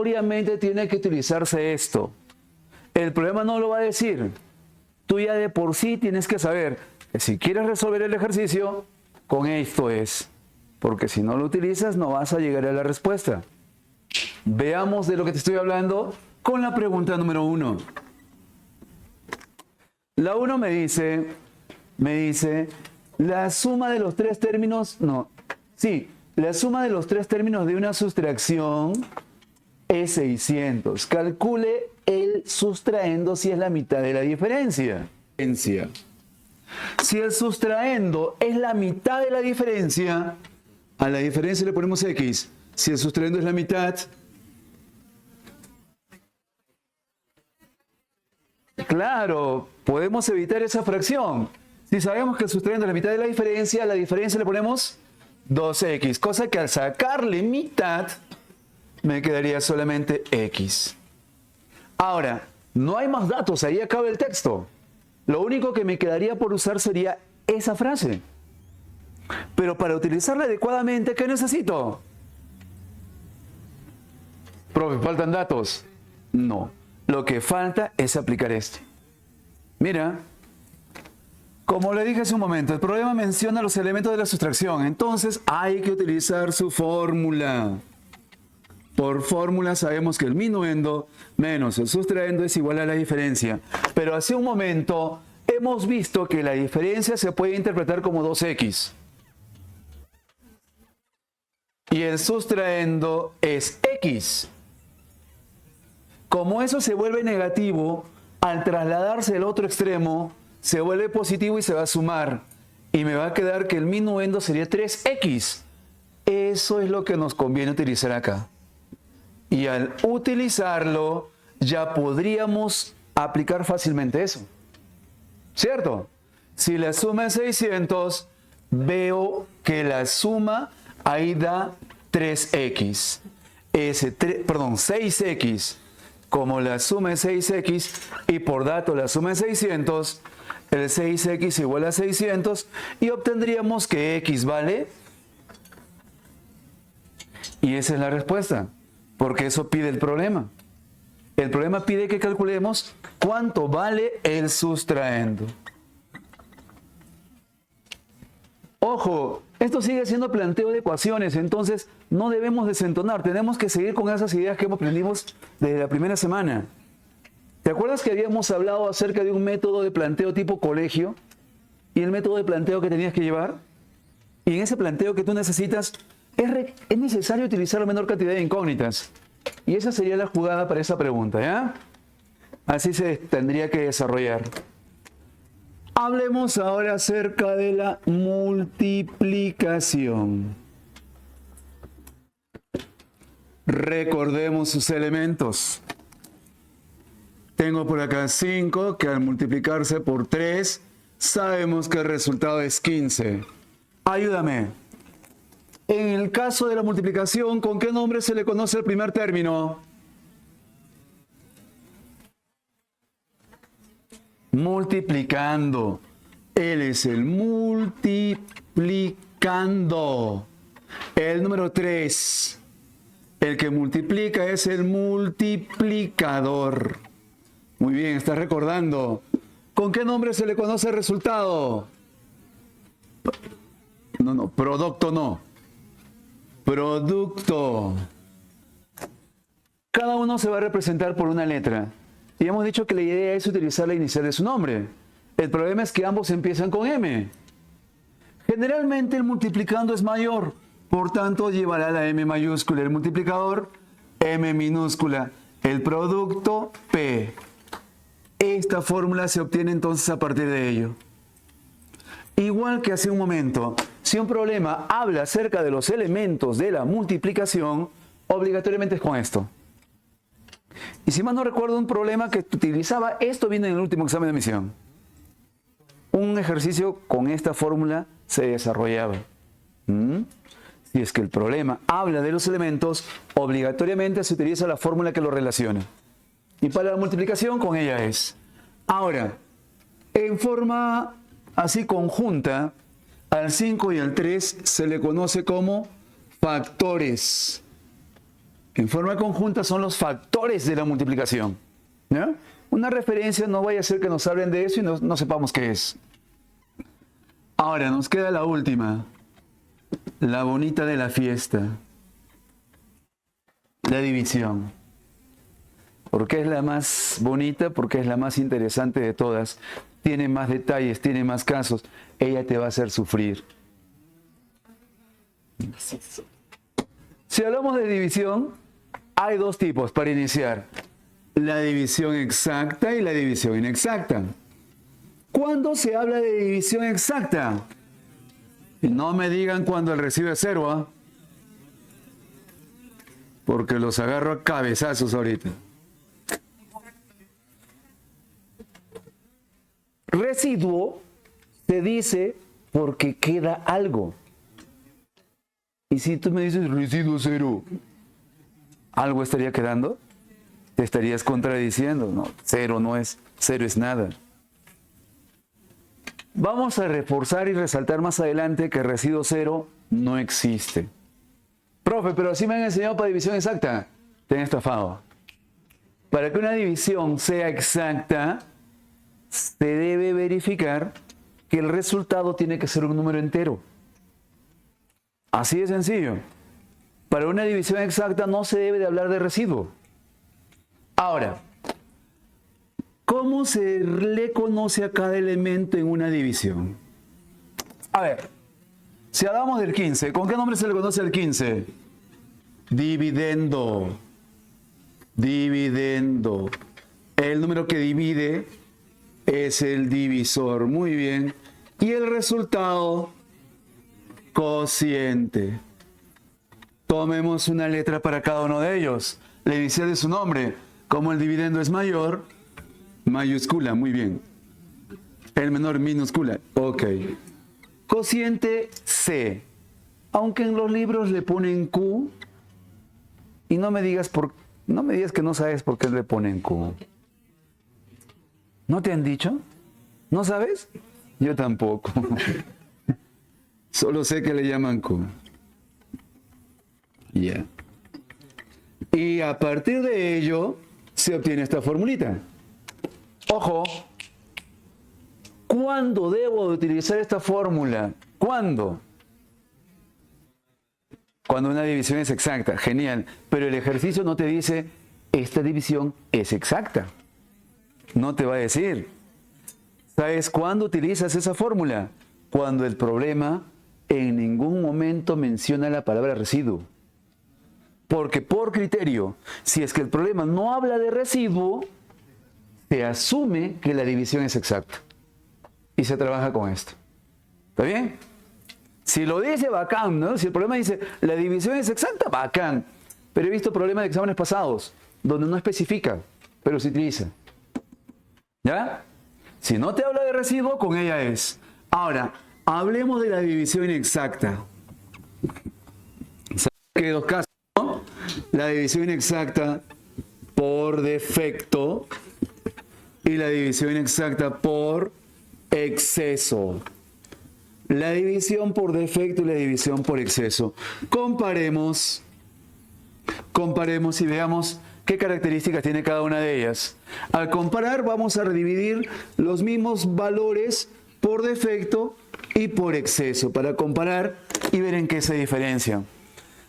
Obviamente tiene que utilizarse esto. El problema no lo va a decir. Tú ya de por sí tienes que saber que si quieres resolver el ejercicio, con esto es. Porque si no lo utilizas, no vas a llegar a la respuesta. Veamos de lo que te estoy hablando con la pregunta número 1. La 1 me dice, la suma de los tres términos, la suma de los tres términos de una sustracción es 600. Calcule el sustraendo si es la mitad de la diferencia. Si el sustraendo es la mitad de la diferencia, a la diferencia le ponemos X. Si el sustraendo es la mitad, claro, podemos evitar esa fracción. Si sabemos que el sustraendo es la mitad de la diferencia, a la diferencia le ponemos 2X. Cosa que al sacarle mitad, me quedaría solamente X. Ahora, no hay más datos, ahí acaba el texto. Lo único que me quedaría por usar sería esa frase. Pero para utilizarla adecuadamente, ¿qué necesito? Profe, ¿faltan datos? No. Lo que falta es aplicar esto. Mira, como le dije hace un momento, el problema menciona los elementos de la sustracción. Entonces hay que utilizar su fórmula. Por fórmula sabemos que el minuendo menos el sustraendo es igual a la diferencia. Pero hace un momento hemos visto que la diferencia se puede interpretar como 2X. Y el sustraendo es X. Como eso se vuelve negativo, al trasladarse al otro extremo, se vuelve positivo y se va a sumar. Y me va a quedar que el minuendo sería 3X. Eso es lo que nos conviene utilizar acá. Y al utilizarlo, ya podríamos aplicar fácilmente eso. ¿Cierto? Si la suma es 600, veo que la suma ahí da 3X. 6X. Como la suma es 6X y por dato la suma es 600, el 6X igual a 600 y obtendríamos que X vale. Y esa es la respuesta, porque eso pide el problema. El problema pide que calculemos cuánto vale el sustraendo. Ojo, esto sigue siendo planteo de ecuaciones, entonces no debemos desentonar, tenemos que seguir con esas ideas que aprendimos desde la primera semana. ¿Te acuerdas que habíamos hablado acerca de un método de planteo tipo colegio? Y el método de planteo que tenías que llevar. Y en ese planteo que tú necesitas, es necesario utilizar la menor cantidad de incógnitas. Y esa sería la jugada para esa pregunta, ¿ya? Así se tendría que desarrollar. Hablemos ahora acerca de la multiplicación. Recordemos sus elementos. Tengo por acá 5, que al multiplicarse por 3, sabemos que el resultado es 15. Ayúdame. En el caso de la multiplicación, ¿con qué nombre se le conoce el primer término? Multiplicando. Él es el multiplicando. El número 3. El que multiplica es el multiplicador. Muy bien, estás recordando. ¿Con qué nombre se le conoce el resultado? Producto no. Producto. Cada uno se va a representar por una letra. Y hemos dicho que la idea es utilizar la inicial de su nombre. El problema es que ambos empiezan con M. Generalmente el multiplicando es mayor, por tanto llevará la M mayúscula. El multiplicador, M minúscula. El producto, P. Esta fórmula se obtiene entonces a partir de ello. Igual que hace un momento, si un problema habla acerca de los elementos de la multiplicación, obligatoriamente es con esto. Y si mal no recuerdo, un problema que utilizaba, esto viene en el último examen de admisión. Un ejercicio con esta fórmula se desarrollaba. Si es que el problema habla de los elementos, obligatoriamente se utiliza la fórmula que lo relaciona. Y para la multiplicación con ella es. Ahora, en forma así conjunta, al 5 y al 3 se le conoce como factores. En forma conjunta son los factores de la multiplicación. ¿Ya? Una referencia no vaya a ser que nos hablen de eso y no sepamos qué es. Ahora nos queda la última, la bonita de la fiesta, la división. ¿Por qué es la más bonita? Porque es la más interesante de todas. Tiene más detalles, tiene más casos. Ella te va a hacer sufrir. Si hablamos de división, hay dos tipos para iniciar. La división exacta y la división inexacta. ¿Cuándo se habla de división exacta? Y no me digan cuando el recibo es cero, ¿ah? Porque los agarro a cabezazos ahorita. Residuo se dice porque queda algo. Y si tú me dices residuo cero, ¿algo estaría quedando? Te estarías contradiciendo. No, cero no es, cero es nada. Vamos a reforzar y resaltar más adelante que residuo cero no existe. Profe, pero así me han enseñado para división exacta. Te han estafado. Para que una división sea exacta, se debe verificar que el resultado tiene que ser un número entero. Así de sencillo. Para una división exacta no se debe de hablar de residuo. Ahora, ¿cómo se le conoce a cada elemento en una división? A ver, si hablamos del 15, ¿con qué nombre se le conoce al 15? Dividendo. Dividendo. El número que divide es el divisor. Muy bien. Y el resultado, cociente. Tomemos una letra para cada uno de ellos. La inicial de su nombre. Como el dividendo es mayor, mayúscula, muy bien. El menor, minúscula, ok. Cociente C. Aunque en los libros le ponen Q, y no me digas que no sabes por qué le ponen Q. ¿No te han dicho? ¿No sabes? Yo tampoco. Solo sé que le llaman Q. Ya. Y a partir de ello se obtiene esta formulita. Ojo, ¿cuándo debo de utilizar esta fórmula? ¿Cuándo? Cuando una división es exacta. Genial. Pero el ejercicio no te dice, esta división es exacta. No te va a decir. ¿Sabes cuándo utilizas esa fórmula? Cuando el problema en ningún momento menciona la palabra residuo. Porque por criterio, si es que el problema no habla de residuo, se asume que la división es exacta. Y se trabaja con esto. ¿Está bien? Si lo dice, bacán, ¿no? Si el problema dice, la división es exacta, bacán. Pero he visto problemas de exámenes pasados, donde no especifica, pero se utiliza. ¿Ya? Si no te habla de residuo, con ella es. Ahora, hablemos de la división inexacta. ¿Sabes que hay dos casos? La división inexacta por defecto y la división inexacta por exceso. La división por defecto y la división por exceso. Comparemos y veamos qué características tiene cada una de ellas. Al comparar vamos a dividir los mismos valores por defecto y por exceso para comparar y ver en qué se diferencian.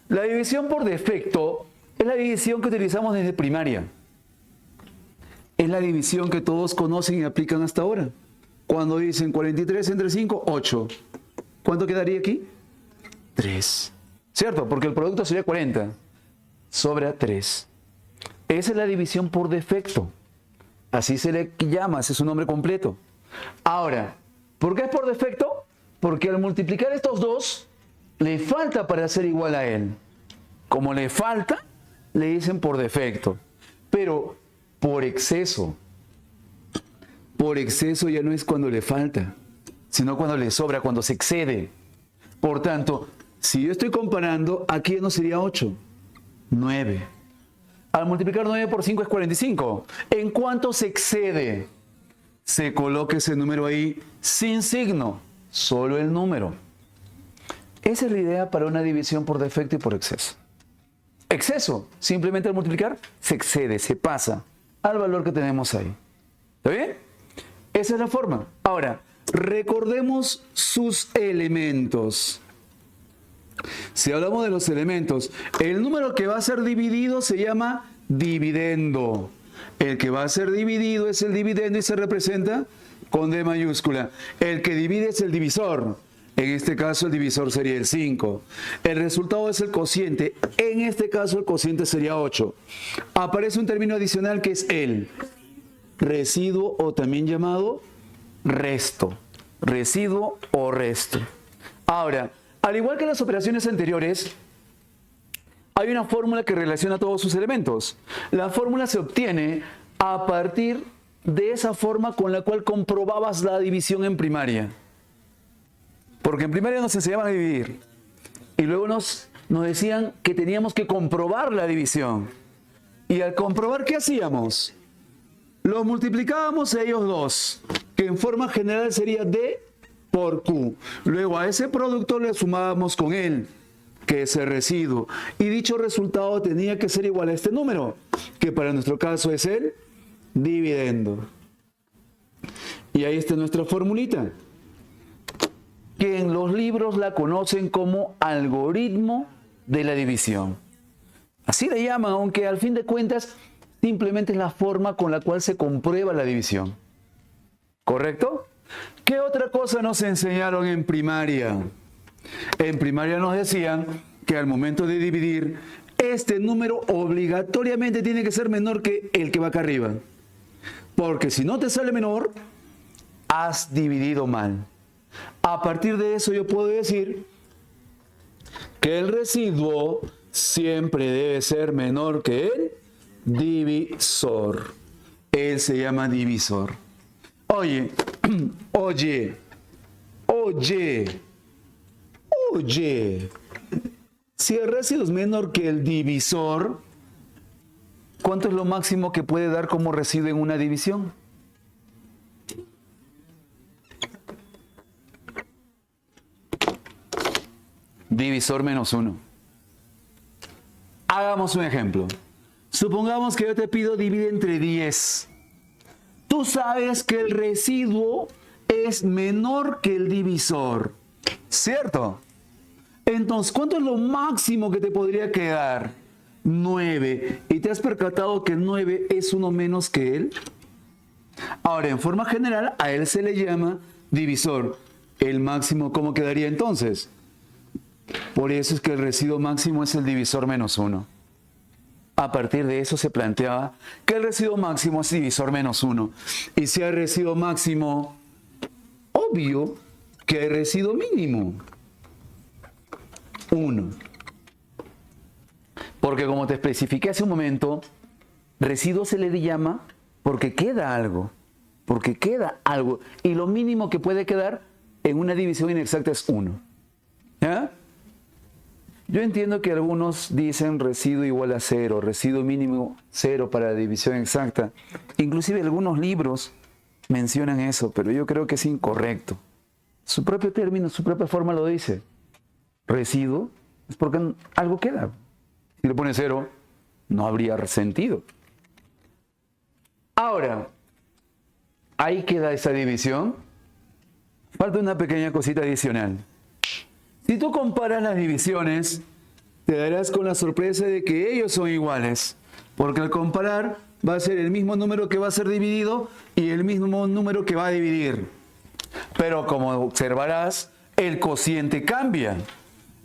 La división por defecto es la división que utilizamos desde primaria. Es la división que todos conocen y aplican hasta ahora. Cuando dicen 43 entre 5, 8. ¿Cuánto quedaría aquí? 3. ¿Cierto? Porque el producto sería 40. Sobra 3. Esa es la división por defecto. Así se le llama, ese es su nombre completo. Ahora, ¿por qué es por defecto? Porque al multiplicar estos dos, le falta para ser igual a él. Como le falta, le dicen por defecto. Pero por exceso. Por exceso ya no es cuando le falta, sino cuando le sobra, cuando se excede. Por tanto, si yo estoy comparando, aquí no sería 8, 9. Al multiplicar 9 por 5 es 45. ¿En cuánto se excede? Se coloca ese número ahí sin signo, solo el número. Esa es la idea para una división por defecto y por exceso. exceso. Simplemente al multiplicar se excede, se pasa al valor que tenemos ahí. ¿Está bien? Esa es la forma. Ahora, recordemos sus elementos. Si hablamos de los elementos, el número que va a ser dividido se llama dividendo. El que va a ser dividido es el dividendo y se representa con D mayúscula. El que divide es el divisor. En este caso el divisor sería el 5. El resultado es el cociente. En este caso el cociente sería 8. Aparece un término adicional que es el residuo o también llamado resto. Residuo o resto. Ahora, al igual que en las operaciones anteriores, hay una fórmula que relaciona todos sus elementos. La fórmula se obtiene a partir de esa forma con la cual comprobabas la división en primaria. Porque en primaria nos enseñaban a dividir. Y luego nos decían que teníamos que comprobar la división. Y al comprobar, ¿qué hacíamos? Los multiplicábamos a ellos dos, que en forma general sería D por Q. Luego a ese producto le sumábamos con él, que es el residuo. Y dicho resultado tenía que ser igual a este número, que para nuestro caso es el dividendo. Y ahí está nuestra formulita, que en los libros la conocen como algoritmo de la división. Así le llaman, aunque al fin de cuentas simplemente es la forma con la cual se comprueba la división. ¿Correcto? ¿Qué otra cosa nos enseñaron en primaria? En primaria nos decían que al momento de dividir, este número obligatoriamente tiene que ser menor que el que va acá arriba. Porque si no te sale menor, has dividido mal. A partir de eso yo puedo decir que el residuo siempre debe ser menor que el divisor. Él se llama divisor. Oye, si el residuo es menor que el divisor, ¿cuánto es lo máximo que puede dar como residuo en una división? Divisor menos 1. Hagamos un ejemplo. Supongamos que yo te pido divide entre 10. Tú sabes que el residuo es menor que el divisor, ¿cierto? Entonces, ¿cuánto es lo máximo que te podría quedar? 9. ¿Y te has percatado que el 9 es uno menos que él? Ahora, en forma general, a él se le llama divisor. ¿El máximo cómo quedaría entonces? Por eso es que el residuo máximo es el divisor menos 1. A partir de eso se planteaba que el residuo máximo es divisor menos 1. Y si hay residuo máximo, obvio que hay residuo mínimo. 1. Porque como te especifiqué hace un momento, residuo se le llama porque queda algo. Porque queda algo. Y lo mínimo que puede quedar en una división inexacta es 1. ¿Ya? Yo entiendo que algunos dicen residuo igual a 0, residuo mínimo 0 para la división exacta. Inclusive algunos libros mencionan eso, pero yo creo que es incorrecto. Su propio término, su propia forma lo dice. Residuo es porque algo queda. Si le pone 0, no habría sentido. Ahora, ahí queda esa división. Falta una pequeña cosita adicional. Si tú comparas las divisiones, te darás con la sorpresa de que ellos son iguales, porque al comparar va a ser el mismo número que va a ser dividido y el mismo número que va a dividir. Pero como observarás, el cociente cambia.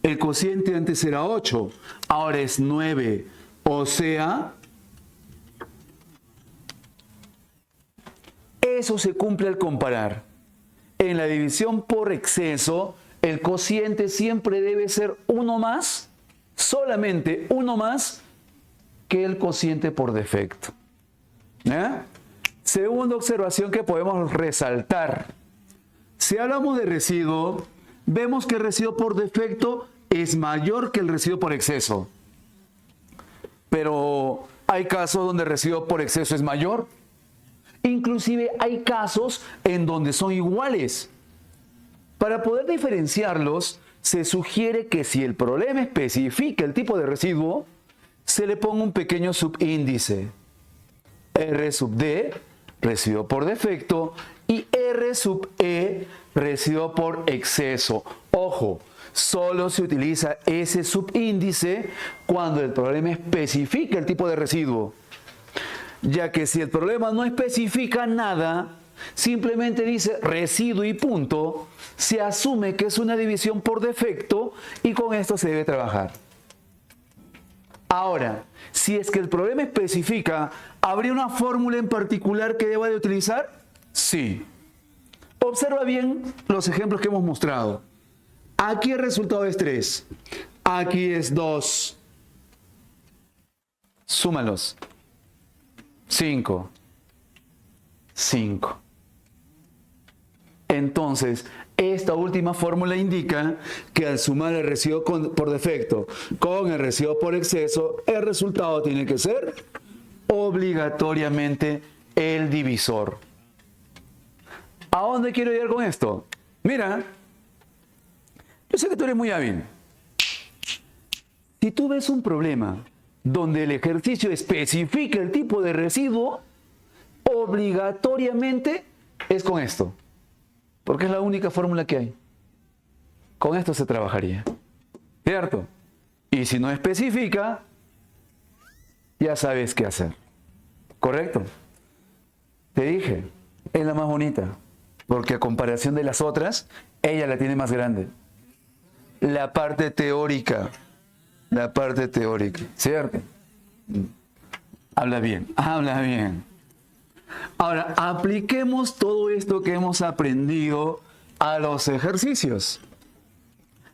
El cociente antes era 8, ahora es 9. O sea, eso se cumple al comparar. En la división por exceso, el cociente siempre debe ser 1 más, solamente 1 más que el cociente por defecto. Segunda observación que podemos resaltar. Si hablamos de residuo, vemos que el residuo por defecto es mayor que el residuo por exceso. Pero hay casos donde el residuo por exceso es mayor. Inclusive hay casos en donde son iguales. Para poder diferenciarlos, se sugiere que si el problema especifica el tipo de residuo, se le ponga un pequeño subíndice. R sub D, residuo por defecto, y R sub E, residuo por exceso. Ojo, solo se utiliza ese subíndice cuando el problema especifica el tipo de residuo. Ya que si el problema no especifica nada, simplemente dice residuo y punto, se asume que es una división por defecto y con esto se debe trabajar. Ahora, si es que el problema especifica, ¿habría una fórmula en particular que deba de utilizar? Sí. Observa bien los ejemplos que hemos mostrado. Aquí el resultado es 3. Aquí es 2. Súmalos. 5. 5. Entonces, esta última fórmula indica que al sumar el residuo por defecto con el residuo por exceso, el resultado tiene que ser obligatoriamente el divisor. ¿A dónde quiero llegar con esto? Mira, yo sé que tú eres muy hábil. Si tú ves un problema donde el ejercicio especifica el tipo de residuo, obligatoriamente es con esto. Porque es la única fórmula que hay. Con esto se trabajaría. ¿Cierto? Y si no especifica, ya sabes qué hacer. ¿Correcto? Te dije, es la más bonita. Porque a comparación de las otras, ella la tiene más grande. La parte teórica. La parte teórica. ¿Cierto? Habla bien, habla bien. Ahora, apliquemos todo esto que hemos aprendido a los ejercicios.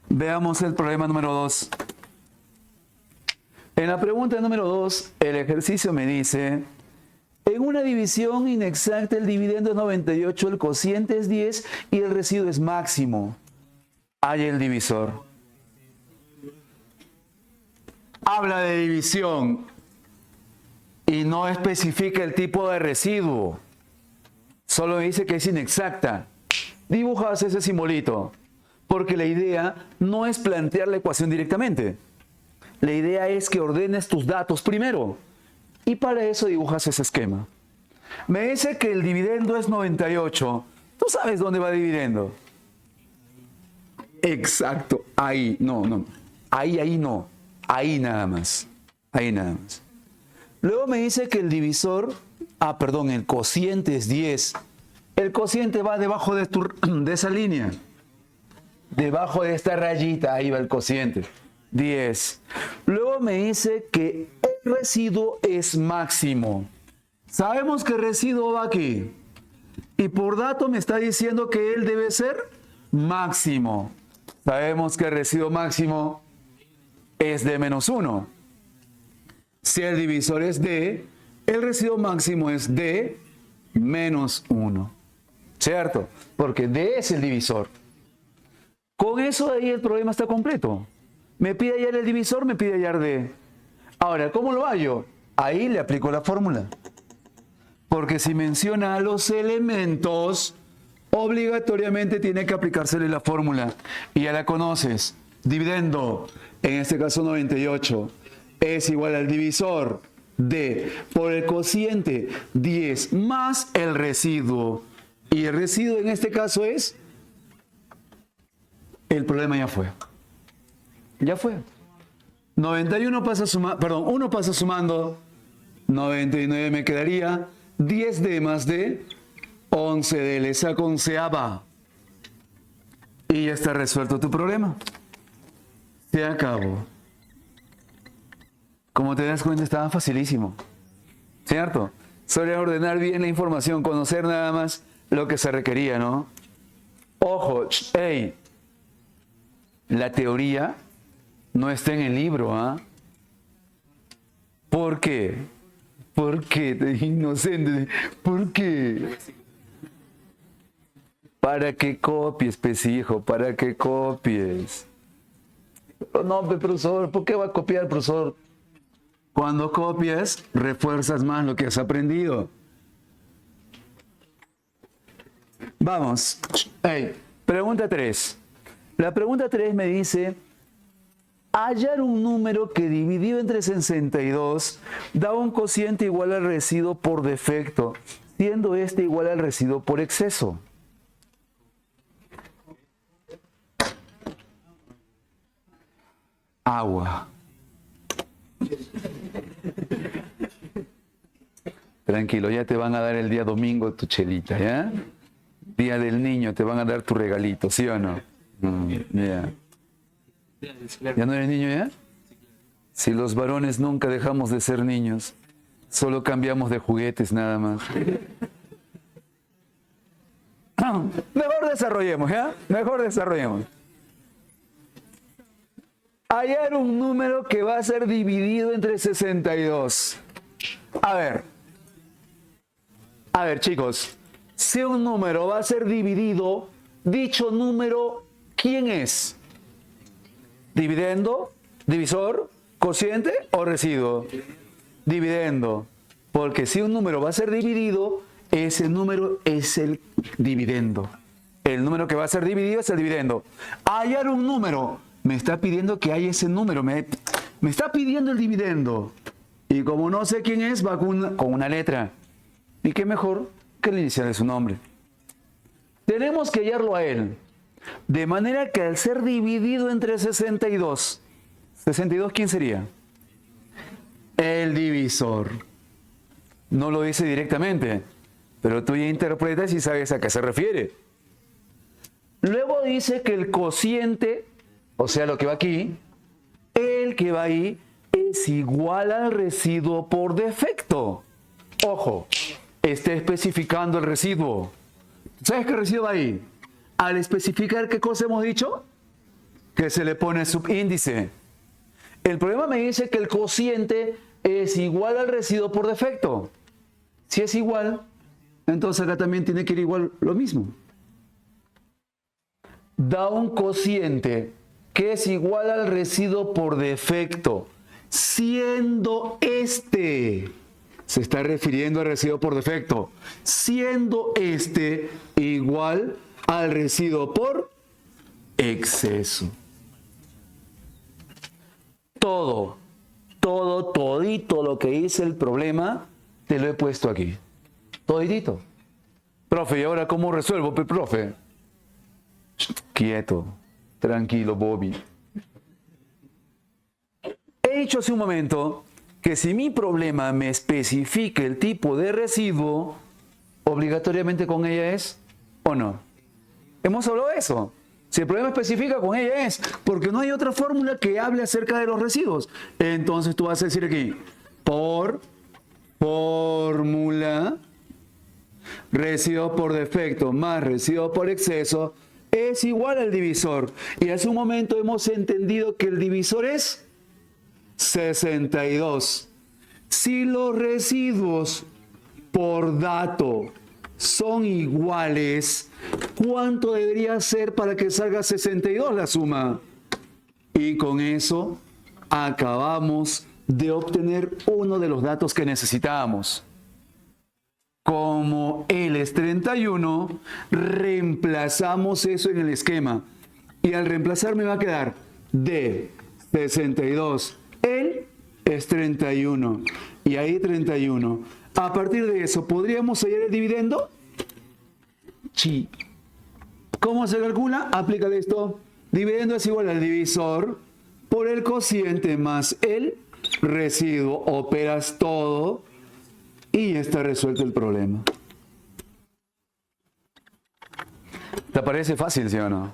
Veamos el problema número 2. En la pregunta número 2, el ejercicio me dice, en una división inexacta el dividendo es 98, el cociente es 10 y el residuo es máximo. Hay el divisor. Habla de división y no especifica el tipo de residuo. Solo dice que es inexacta. Dibujas ese simbolito, porque la idea no es plantear la ecuación directamente. La idea es que ordenes tus datos primero. Y para eso dibujas ese esquema. Me dice que el dividendo es 98. ¿Tú sabes dónde va dividendo? Exacto. Ahí. No. Ahí no. Ahí nada más. Ahí nada más. Luego me dice que el divisor, el cociente es 10. El cociente va debajo de esa línea. Debajo de esta rayita, ahí va el cociente. 10. Luego me dice que el residuo es máximo. Sabemos que el residuo va aquí. Y por dato me está diciendo que él debe ser máximo. Sabemos que el residuo máximo es de menos 1. Si el divisor es D, el residuo máximo es D menos 1. ¿Cierto? Porque D es el divisor. Con eso ahí el problema está completo. Me pide hallar el divisor, me pide hallar D. Ahora, ¿cómo lo hallo? Ahí le aplico la fórmula. Porque si menciona a los elementos, obligatoriamente tiene que aplicársele la fórmula. Y ya la conoces. Dividendo, en este caso 98, es igual al divisor D por el cociente 10 más el residuo. Y el residuo en este caso es... El problema ya fue. Ya fue. 91 pasa sumando, 1 pasa sumando, 99 me quedaría, 10D más D, 11D, le saco onceava. Y ya está resuelto tu problema. Se acabó. Como te das cuenta, estaba facilísimo. ¿Cierto? Solo era ordenar bien la información, conocer nada más lo que se requería, ¿no? Ojo, hey, la teoría no está en el libro, ¿ah? ¿Por qué? ¿Por qué? Te dije inocente. ¿Por qué? Para que copies, pues hijo, para que copies. No, profesor, ¿por qué va a copiar, profesor? Cuando copias, refuerzas más lo que has aprendido. Vamos. Hey, pregunta 3. La pregunta 3 me dice, hallar un número que dividido entre 62 da un cociente igual al residuo por defecto, siendo este igual al residuo por exceso. Agua. Tranquilo, ya te van a dar el día domingo tu chelita, ¿ya? Día del niño, te van a dar tu regalito, ¿sí o no? Ya. ¿Ya no eres niño ya? Si los varones nunca dejamos de ser niños, solo cambiamos de juguetes nada más. Mejor desarrollemos, ¿ya? Mejor desarrollemos. Hallar un número que va a ser dividido entre 62. A ver chicos, si un número va a ser dividido, dicho número, ¿quién es? ¿Dividendo? ¿Divisor? ¿Cociente o residuo? Dividendo. Porque si un número va a ser dividido, ese número es el dividendo. El número que va a ser dividido es el dividendo. Hallar un número. Me está pidiendo que haya ese número. Me está pidiendo el dividendo. Y como no sé quién es, va con una letra. ¿Y qué mejor que el inicial de su nombre? Tenemos que hallarlo a él. De manera que al ser dividido entre 62, ¿62 quién sería? El divisor. No lo dice directamente, pero tú ya interpretas y sabes a qué se refiere. Luego dice que el cociente, o sea, lo que va aquí, el que va ahí, es igual al residuo por defecto. Ojo, está especificando el residuo. ¿Sabes qué residuo va ahí? Al especificar qué cosa hemos dicho, que se le pone subíndice. El problema me dice que el cociente es igual al residuo por defecto. Si es igual, entonces acá también tiene que ir igual lo mismo. Da un cociente que es igual al residuo por defecto, siendo este, se está refiriendo al residuo por defecto, siendo este igual al residuo por exceso. Todito lo que dice el problema, te lo he puesto aquí. Toditito. Profe, ¿y ahora cómo resuelvo, profe? Quieto, tranquilo, Bobby. He dicho hace un momento que si mi problema me especifica el tipo de residuo, obligatoriamente con ella es o no. Hemos hablado de eso. Si el problema especifica con ella es, porque no hay otra fórmula que hable acerca de los residuos. Entonces tú vas a decir aquí, por fórmula, residuo por defecto más residuo por exceso es igual al divisor. Y hace un momento hemos entendido que el divisor es 62. Si los residuos por dato son iguales, ¿cuánto debería ser para que salga 62 la suma? Y con eso acabamos de obtener uno de los datos que necesitábamos. Como L es 31, reemplazamos eso en el esquema. Y al reemplazar me va a quedar D 62. L es 31. Y ahí 31. A partir de eso, ¿podríamos hallar el dividendo? Sí. ¿Cómo se calcula? Aplícale esto. Dividendo es igual al divisor por el cociente más el residuo. Operas todo y ya está resuelto el problema. ¿Te parece fácil, sí o no?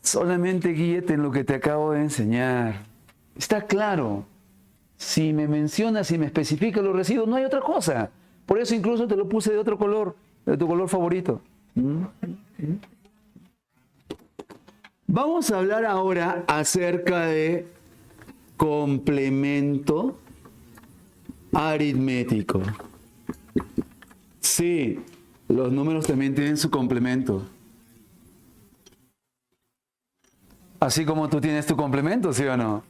Solamente guíete en lo que te acabo de enseñar. Está claro. Si me mencionas y me especifica los residuos, no hay otra cosa. Por eso incluso te lo puse de otro color, de tu color favorito. Vamos a hablar ahora acerca de complemento aritmético. Sí, los números también tienen su complemento. Así como tú tienes tu complemento, ¿sí o no?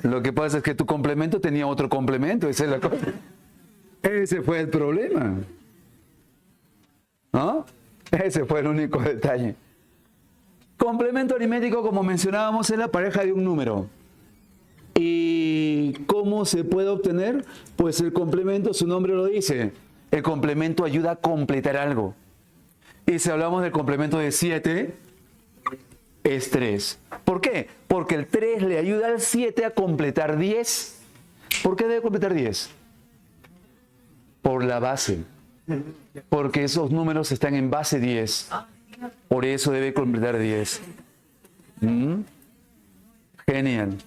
Lo que pasa es que tu complemento tenía otro complemento, esa es la cosa. Ese fue el problema. ¿No? Ese fue el único detalle. Complemento aritmético, como mencionábamos, es la pareja de un número. ¿Y cómo se puede obtener? Pues el complemento, su nombre lo dice. El complemento ayuda a completar algo. Y si hablamos del complemento de 7, es 3. ¿Por qué? Porque el 3 le ayuda al 7 a completar 10. ¿Por qué debe completar 10? Por la base. Porque esos números están en base 10. Por eso debe completar 10. Genial.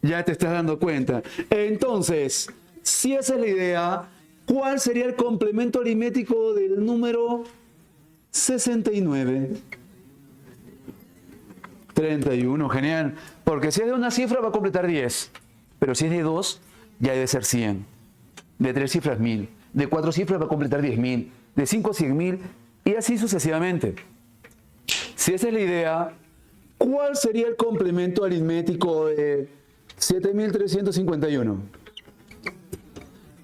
Ya te estás dando cuenta. Entonces, si esa es la idea, ¿cuál sería el complemento aritmético del número 69? 31, genial. Porque si es de una cifra va a completar 10. Pero si es de 2, ya debe ser 100. De 3 cifras, 1000. De 4 cifras va a completar 10.000. De 5, 100.000. Y así sucesivamente. Si esa es la idea, ¿cuál sería el complemento aritmético de 7.351?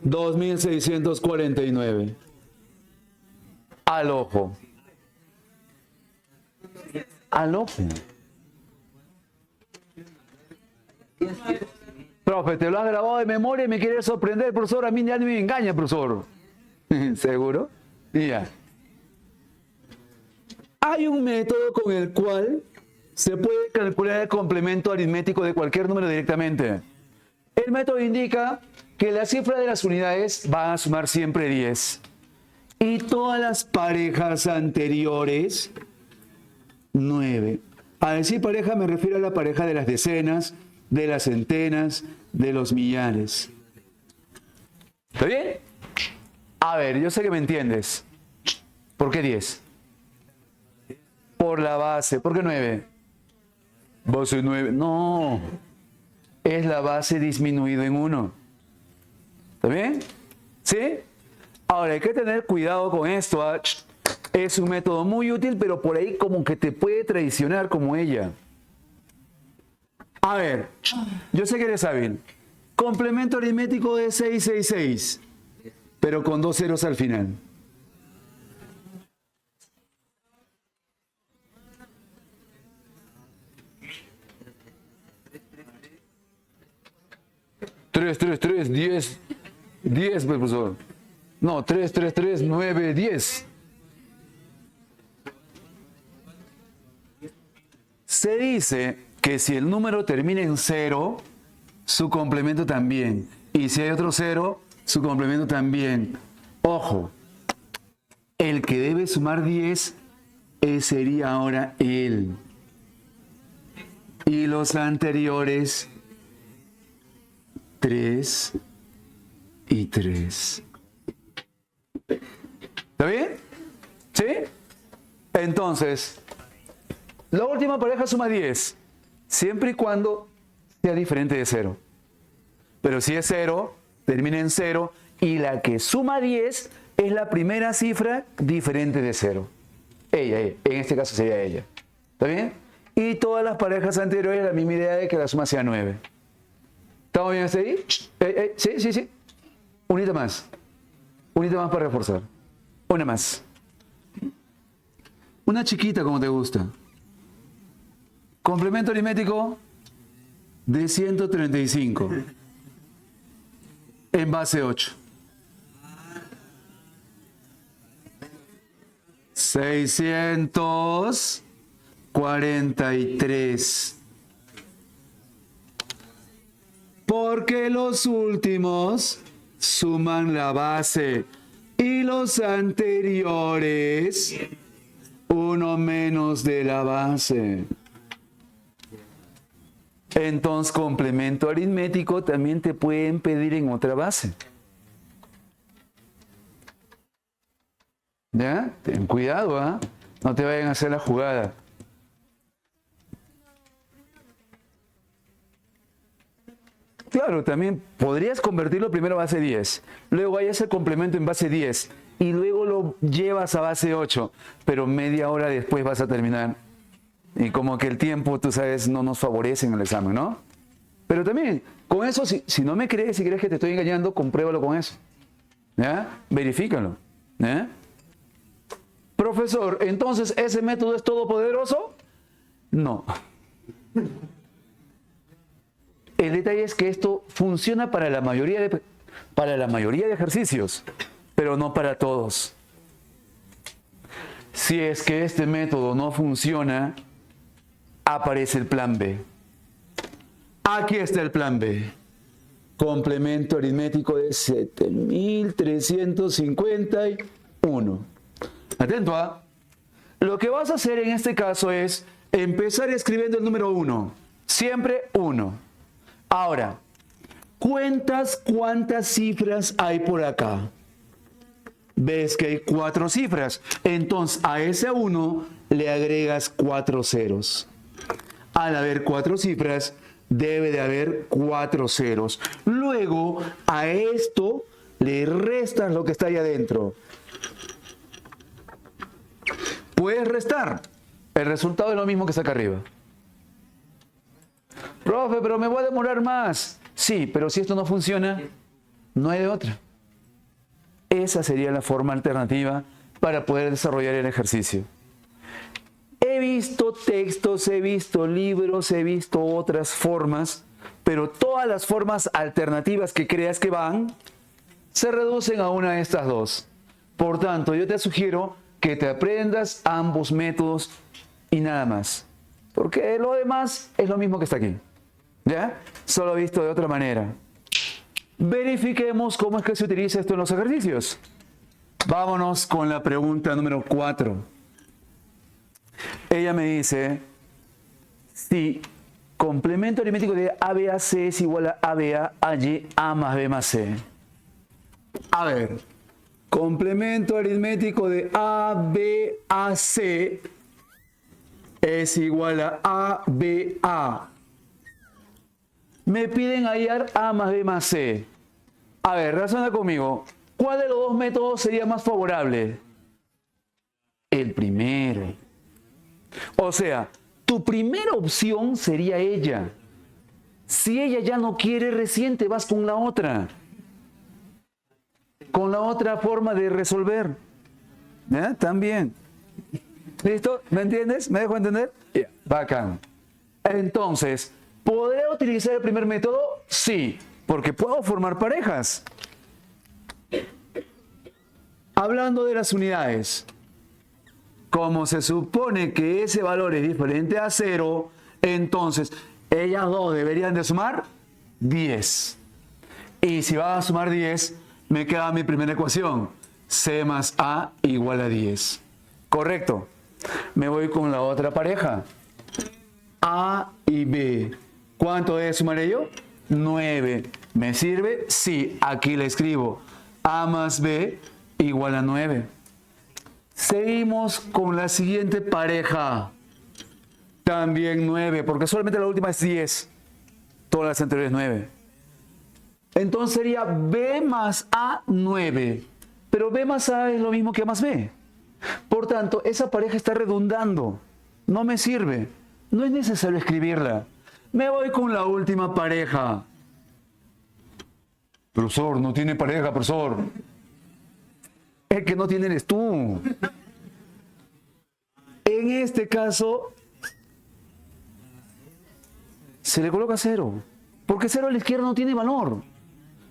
2.649. Al ojo. Al ojo. Profe, te lo has grabado de memoria y me quieres sorprender, profesor. A mí ya ni me engaña, profesor. ¿Seguro? Ya. Hay un método con el cual se puede calcular el complemento aritmético de cualquier número directamente. El método indica que la cifra de las unidades va a sumar siempre 10. Y todas las parejas anteriores, 9. Al decir pareja me refiero a la pareja de las decenas, de las centenas, de los millares. ¿Está bien? A ver, yo sé que me entiendes. ¿Por qué 10? Por la base. ¿Por qué 9? Base 9. No. Es la base disminuido en 1. ¿Está bien? ¿Sí? Ahora, hay que tener cuidado con esto. Es un método muy útil, pero por ahí como que te puede traicionar como ella. A ver, yo sé que eres hábil. Complemento aritmético de 666, pero con 2 ceros al final. Tres, 10, 10, profesor. No, 3, 9, 10. Se dice que si el número termina en 0, su complemento también. Y si hay otro 0, su complemento también. Ojo, el que debe sumar 10 sería ahora él. Y los anteriores, 3 y 3. ¿Está bien? ¿Sí? Entonces, la última pareja suma 10, siempre y cuando sea diferente de 0. Pero si es 0, termina en 0, y la que suma 10 es la primera cifra diferente de 0. Ella, en este caso sería ella. ¿Está bien? Y todas las parejas anteriores, la misma idea de que la suma sea 9. ¿Estamos bien hasta ahí? Sí. Unita más. Unita más para reforzar. Una más. Una chiquita como te gusta. Complemento aritmético de 135 en base 8. 643. Porque los últimos suman la base y los anteriores uno menos de la base. Entonces, complemento aritmético también te pueden pedir en otra base. ¿Ya? Ten cuidado, ¿ah? No te vayan a hacer la jugada. Claro, también podrías convertirlo primero a base 10, luego hayas el complemento en base 10 y luego lo llevas a base 8, pero media hora después vas a terminar. Y como que el tiempo, tú sabes, no nos favorece en el examen, ¿no? Pero también, con eso, si no me crees, si crees que te estoy engañando, compruébalo con eso. ¿Ya? Verifícalo. ¿Ya? Profesor, entonces, ¿ese método es todopoderoso? No. El detalle es que esto funciona para la mayoría de ejercicios, pero no para todos. Si es que este método no funciona, aparece el plan B. Aquí está el plan B. Complemento aritmético de 7351. Atento a. Lo que vas a hacer en este caso es empezar escribiendo el número 1. Siempre 1. Ahora, cuentas cuántas cifras hay por acá. Ves que hay 4 cifras. Entonces a ese 1 le agregas 4 ceros. Al haber 4 cifras, debe de haber 4 ceros. Luego a esto le restas lo que está ahí adentro. Puedes restar. El resultado es lo mismo que está acá arriba. Profe, pero me voy a demorar más. Sí, pero si esto no funciona, no hay de otra. Esa sería la forma alternativa para poder desarrollar el ejercicio. He visto textos, he visto libros, he visto otras formas, pero todas las formas alternativas que creas que van, se reducen a una de estas dos. Por tanto, yo te sugiero que te aprendas ambos métodos y nada más. Porque lo demás es lo mismo que está aquí. ¿Ya? Solo visto de otra manera. Verifiquemos cómo es que se utiliza esto en los ejercicios. Vámonos con la pregunta número 4. Ella me dice, si complemento aritmético de ABAC es igual a ABA, AY, A más B más C. A ver, complemento aritmético de ABAC es igual a ABA. Me piden hallar A más B más C. A ver, razona conmigo. ¿Cuál de los dos métodos sería más favorable? El primero. O sea, tu primera opción sería ella. Si ella ya no quiere, recién te vas con la otra. Con la otra forma de resolver. ¿Ya? También. ¿Listo? ¿Me entiendes? ¿Me dejo entender? Yeah. Bacán. Entonces, ¿podría utilizar el primer método? Sí, porque puedo formar parejas. Hablando de las unidades, como se supone que ese valor es diferente a 0, entonces ellas dos deberían de sumar 10. Y si van a sumar 10, me queda mi primera ecuación. C más A igual a 10. Correcto. Me voy con la otra pareja. A y B. ¿Cuánto debe sumar ello? 9. ¿Me sirve? Sí. Aquí le escribo. A más B igual a 9. Seguimos con la siguiente pareja. También 9, porque solamente la última es 10. Todas las anteriores 9. Entonces sería B más A 9. Pero B más A es lo mismo que A más B. Por tanto, esa pareja está redundando. No me sirve. No es necesario escribirla. Me voy con la última pareja. Profesor, no tiene pareja, profesor. El que no tiene eres tú. En este caso, se le coloca 0. Porque 0 a la izquierda no tiene valor.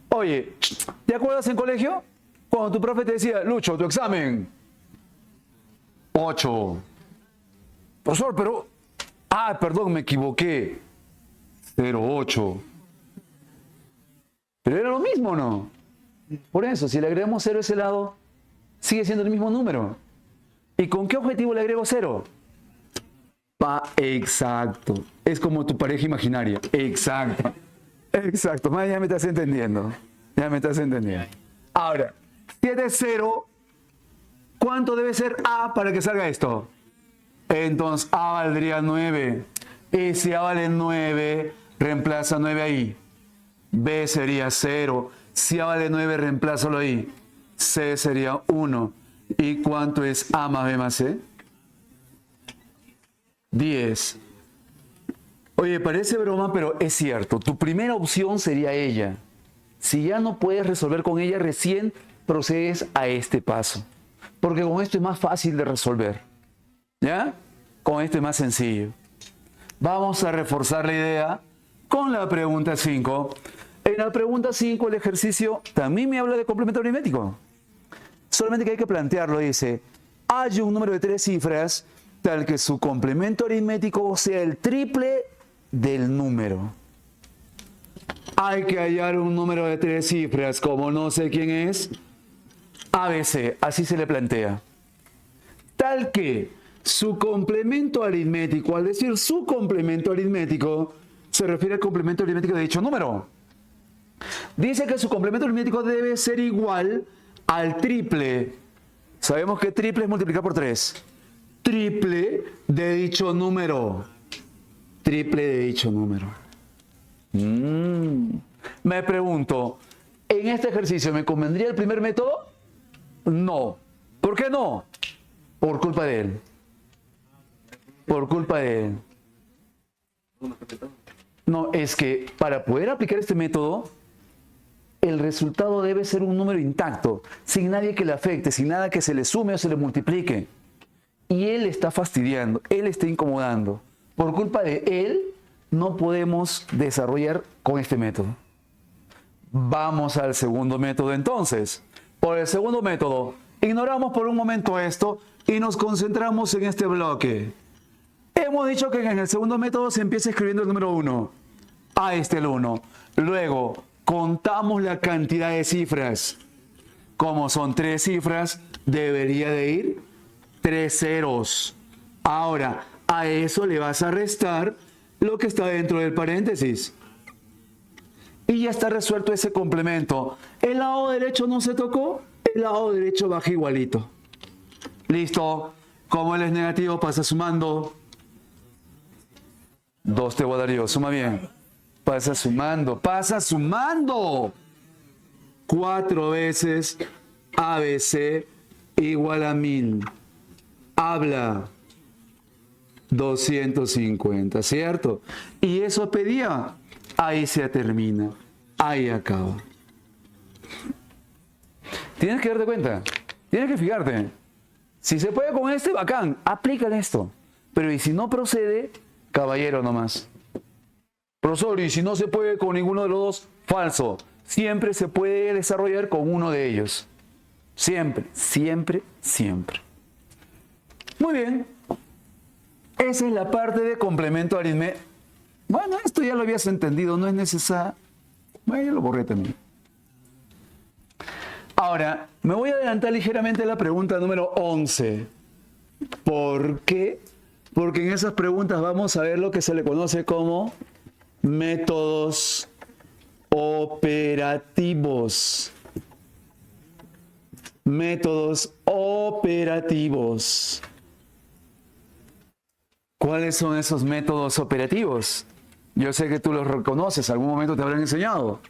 Oye, ¿te acuerdas en colegio? Cuando tu profe te decía, Lucho, tu examen. 8. Profesor, pero... Ah, perdón, me equivoqué. 0,8. Pero era lo mismo, ¿no? Por eso, si le agregamos 0 a ese lado, sigue siendo el mismo número. ¿Y con qué objetivo le agrego 0? Exacto. Es como tu pareja imaginaria. Exacto. Exacto. Ya me estás entendiendo. Ya me estás entendiendo. Ahora, si es de 0, ¿cuánto debe ser A para que salga esto? Entonces A valdría 9. Y si A vale 9, reemplaza 9 ahí. B sería 0. Si A vale 9, reemplázalo ahí. C sería 1. ¿Y cuánto es A más B más C? 10. Oye, parece broma, pero es cierto. Tu primera opción sería ella. Si ya no puedes resolver con ella, recién procedes a este paso. porque con esto es más fácil de resolver. ¿Ya? Con esto es más sencillo. Vamos a reforzar la idea con la pregunta 5. En la pregunta 5 el ejercicio también me habla de complemento aritmético. Solamente que hay que plantearlo, dice, hay un número de 3 cifras tal que su complemento aritmético sea el triple del número. Hay que hallar un número de 3 cifras, como no sé quién es, ABC, así se le plantea. Tal que su complemento aritmético, al decir su complemento aritmético, se refiere al complemento aritmético de dicho número. Dice que su complemento aritmético debe ser igual al triple. Sabemos que triple es multiplicar por 3. Triple de dicho número. Triple de dicho número. Me pregunto, ¿en este ejercicio me convendría el primer método? No. ¿Por qué no? Por culpa de él. Por culpa de él. No, es que para poder aplicar este método, el resultado debe ser un número intacto, sin nadie que le afecte, sin nada que se le sume o se le multiplique. Y él está fastidiando, él está incomodando. Por culpa de él, no podemos desarrollar con este método. Vamos al segundo método entonces. Por el segundo método, ignoramos por un momento esto y nos concentramos en este bloque. Hemos dicho que en el segundo método se empieza escribiendo el número 1. Ahí está el 1. Luego, contamos la cantidad de cifras. Como son 3 cifras, debería de ir 3 ceros. Ahora, a eso le vas a restar lo que está dentro del paréntesis. Y ya está resuelto ese complemento. El lado derecho no se tocó, el lado derecho baja igualito. Listo. Como él es negativo, pasa sumando. 2 te voy a dar yo, suma bien. Pasa sumando, pasa sumando. 4 veces ABC igual a 1000. Habla 250, ¿cierto? Y eso pedía. Ahí se termina. Ahí acaba. Tienes que darte cuenta. Tienes que fijarte. Si se puede con este, bacán. Aplican esto. Pero y si no procede, caballero nomás. Profesor, y si no se puede con ninguno de los dos, falso. Siempre se puede desarrollar con uno de ellos. Siempre, siempre, siempre. Muy bien. Esa es la parte de complemento aritmético. Bueno, esto ya lo habías entendido, no es necesario. Bueno, yo lo borré también. Ahora, me voy a adelantar ligeramente a la pregunta número 11. ¿Por qué? Porque en esas preguntas vamos a ver lo que se le conoce como métodos operativos. Métodos operativos. ¿Cuáles son esos métodos operativos? Yo sé que tú los reconoces, algún momento te habrán enseñado.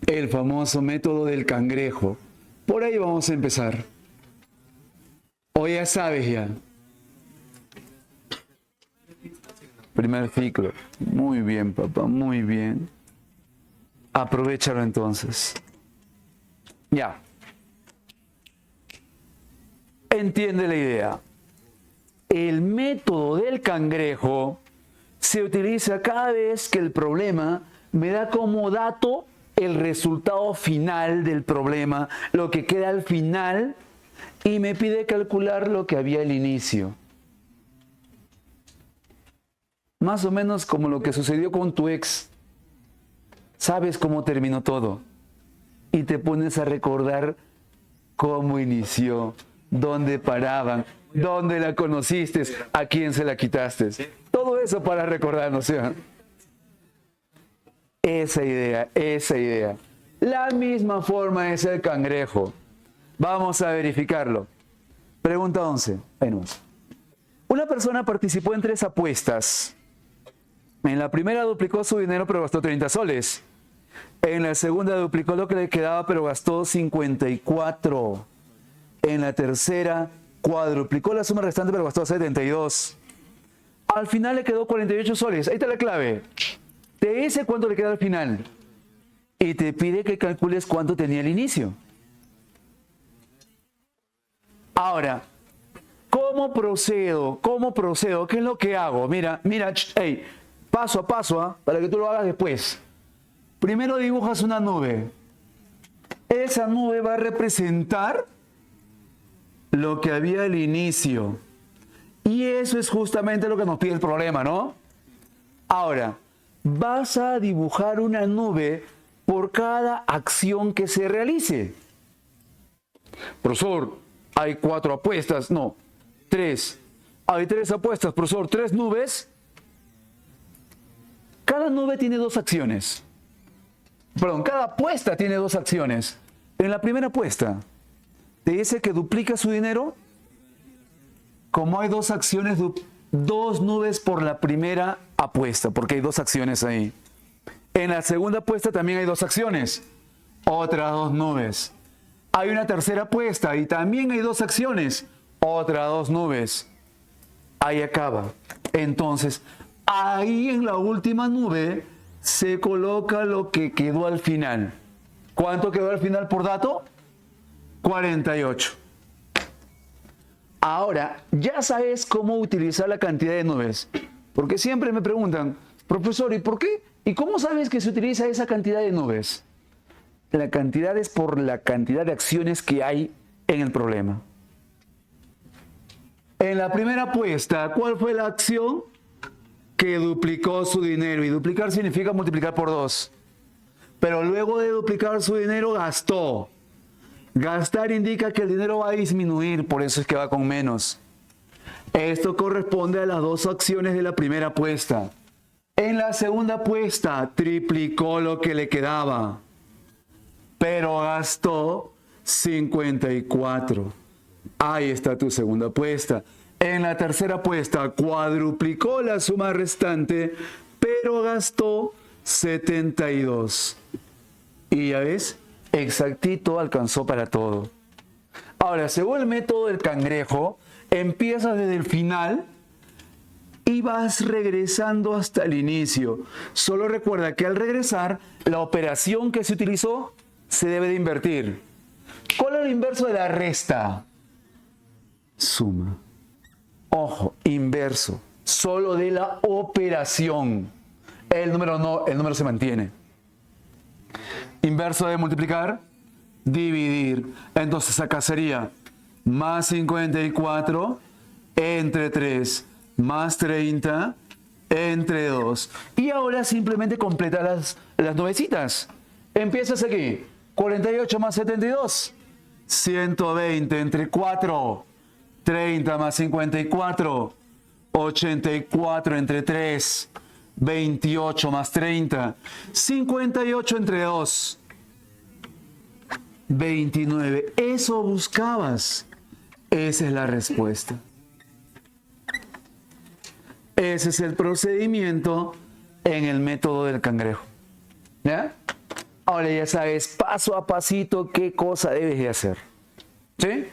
El famoso método del cangrejo. Por ahí vamos a empezar. O ya sabes ya. Primer ciclo. Muy bien, papá, muy bien. Aprovechalo entonces. Ya. Entiende la idea. El método del cangrejo se utiliza cada vez que el problema me da como dato el resultado final del problema, lo que queda al final, y me pide calcular lo que había al inicio. Más o menos como lo que sucedió con tu ex. Sabes cómo terminó todo y te pones a recordar cómo inició, dónde paraban, dónde la conociste, a quién se la quitaste. Todo eso para recordarnos, ¿sí? Esa idea. La misma forma es el cangrejo. Vamos a verificarlo. Pregunta 11. Una persona participó en 3 apuestas. En la primera duplicó su dinero pero gastó 30 soles. En la segunda duplicó lo que le quedaba pero gastó 54. En la tercera cuadruplicó la suma restante pero gastó 72. Al final le quedó 48 soles. Ahí está la clave. Te dice cuánto le queda al final y te pide que calcules cuánto tenía al inicio. Ahora, ¿cómo procedo? ¿Cómo procedo? ¿Qué es lo que hago? Mira, hey, paso a paso, para que tú lo hagas después. Primero dibujas una nube. Esa nube va a representar lo que había al inicio. Y eso es justamente lo que nos pide el problema, ¿no? Ahora, vas a dibujar una nube por cada acción que se realice. Profesor, hay 4 apuestas. No, 3. Hay 3 apuestas, profesor. 3 nubes. Cada nube tiene 2 acciones. Perdón, cada apuesta tiene 2 acciones. En la primera apuesta, te dice que duplica su dinero. Como hay 2 acciones, 2 nubes por la primera apuesta, porque hay 2 acciones ahí. En la segunda apuesta también hay 2 acciones, otras 2 nubes. Hay una tercera apuesta y también hay 2 acciones, otras 2 nubes. Ahí acaba. Entonces, ahí en la última nube se coloca lo que quedó al final. ¿Cuánto quedó al final por dato? 48. Ahora, ya sabes cómo utilizar la cantidad de nubes. Porque siempre me preguntan, profesor, ¿y por qué? ¿Y cómo sabes que se utiliza esa cantidad de nubes? La cantidad es por la cantidad de acciones que hay en el problema. En la primera apuesta, ¿cuál fue la acción? Que duplicó su dinero. Y duplicar significa multiplicar por 2. Pero luego de duplicar su dinero, gastó. Gastar indica que el dinero va a disminuir, por eso es que va con menos. Esto corresponde a las 2 acciones de la primera apuesta. En la segunda apuesta, triplicó lo que le quedaba, pero gastó 54. Ahí está tu segunda apuesta. En la tercera apuesta, cuadruplicó la suma restante, pero gastó 72. Y ya ves, exactito alcanzó para todo. Ahora, según el método del cangrejo, empiezas desde el final y vas regresando hasta el inicio. Solo recuerda que al regresar, la operación que se utilizó se debe de invertir. ¿Cuál es el inverso de la resta? Suma. Ojo, inverso. Solo de la operación. El número no, el número se mantiene. Inverso de multiplicar, dividir. Entonces acá sería más 54 entre 3 más 30 entre 2. Y ahora simplemente completa las nubecitas. Empiezas aquí. 48 más 72. 120 entre 4. 30 más 54. 84 entre 3. 28 más 30. 58 entre 2. 29. Eso buscabas. Esa es la respuesta. Ese es el procedimiento en el método del cangrejo. ¿Ya? Ahora ya sabes paso a pasito qué cosa debes de hacer. ¿Sí?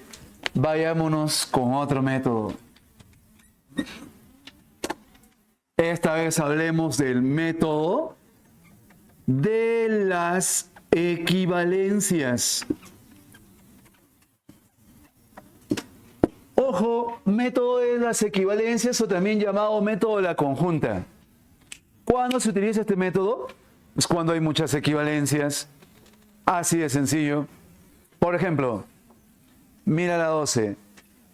Vayámonos con otro método. Esta vez hablemos del método de las equivalencias. Ojo, método de las equivalencias o también llamado método de la conjunta. ¿Cuándo se utiliza este método? Pues cuando hay muchas equivalencias. Así de sencillo. Por ejemplo, mira la 12.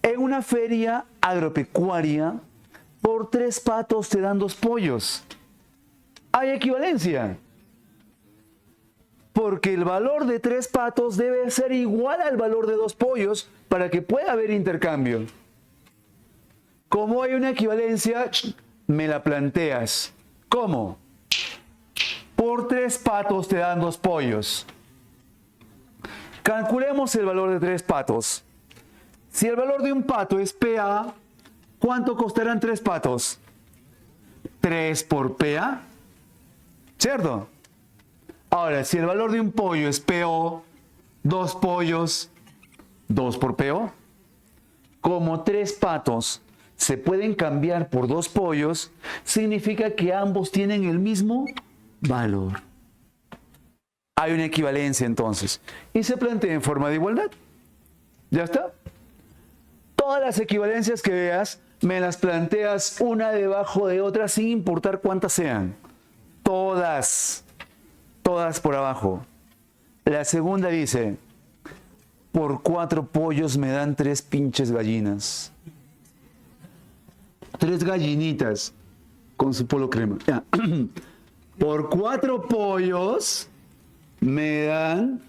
En una feria agropecuaria, por 3 patos te dan 2 pollos. Hay equivalencia. Porque el valor de 3 patos debe ser igual al valor de 2 pollos para que pueda haber intercambio. Como hay una equivalencia, me la planteas. ¿Cómo? Por 3 patos te dan 2 pollos. Calculemos el valor de 3 patos. Si el valor de un pato es PA, ¿cuánto costarán 3 patos? 3 por PA, ¿cierto? Ahora, si el valor de un pollo es PO, 2 pollos, 2 por PO. Como 3 patos se pueden cambiar por 2 pollos, significa que ambos tienen el mismo valor. Hay una equivalencia entonces. Y se plantea en forma de igualdad. ¿Ya está? Todas las equivalencias que veas, me las planteas una debajo de otra sin importar cuántas sean. Todas por abajo. La segunda dice, por 4 pollos me dan 3 pinches gallinas. 3 gallinitas con su polo crema. Ya. Por 4 pollos me dan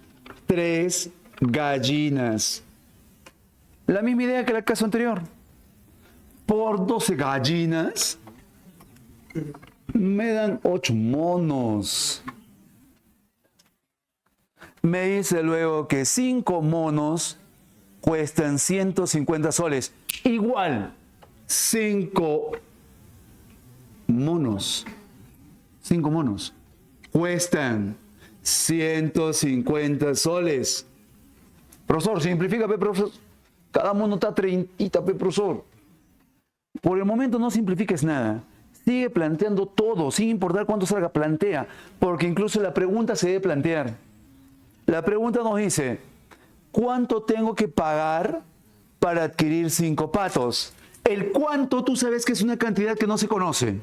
3 gallinas. La misma idea que el caso anterior. Por 12 gallinas me dan 8 monos. Me dice luego que 5 monos cuestan 150 soles. Igual, 5 monos cuestan 150 soles. Profesor, simplifica, profesor. Cada mono está 30, profesor. Por el momento no simplifiques nada. Sigue planteando todo, sin importar cuánto salga, plantea. Porque incluso la pregunta se debe plantear. La pregunta nos dice, ¿cuánto tengo que pagar para adquirir 5 patos? El cuánto tú sabes que es una cantidad que no se conoce.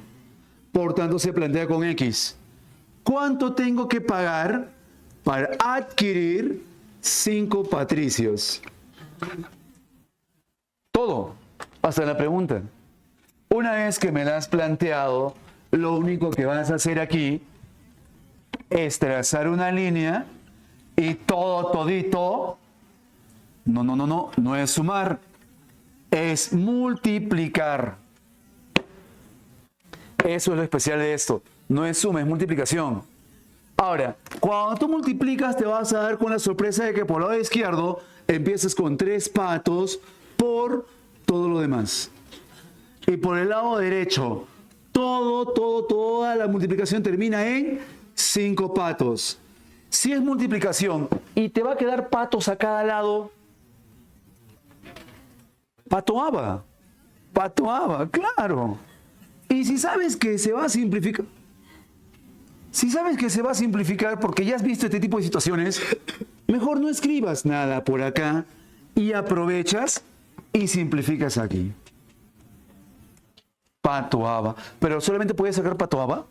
Por tanto, se plantea con X. ¿Cuánto tengo que pagar para adquirir 5 patricios? Todo, hasta la pregunta. Una vez que me la has planteado, lo único que vas a hacer aquí es trazar una línea y todito, no es sumar, es multiplicar. Eso es lo especial de esto. No es suma, es multiplicación. Ahora, cuando tú multiplicas te vas a dar con la sorpresa de que por el lado izquierdo empiezas con 3 patos por todo lo demás. Y por el lado derecho, toda la multiplicación termina en 5 patos. Si es multiplicación y te va a quedar patos a cada lado, patoaba, claro. Y si sabes que se va a simplificar, porque ya has visto este tipo de situaciones, mejor no escribas nada por acá y aprovechas y simplificas aquí. Patoaba. Pero solamente puedes sacar patoaba.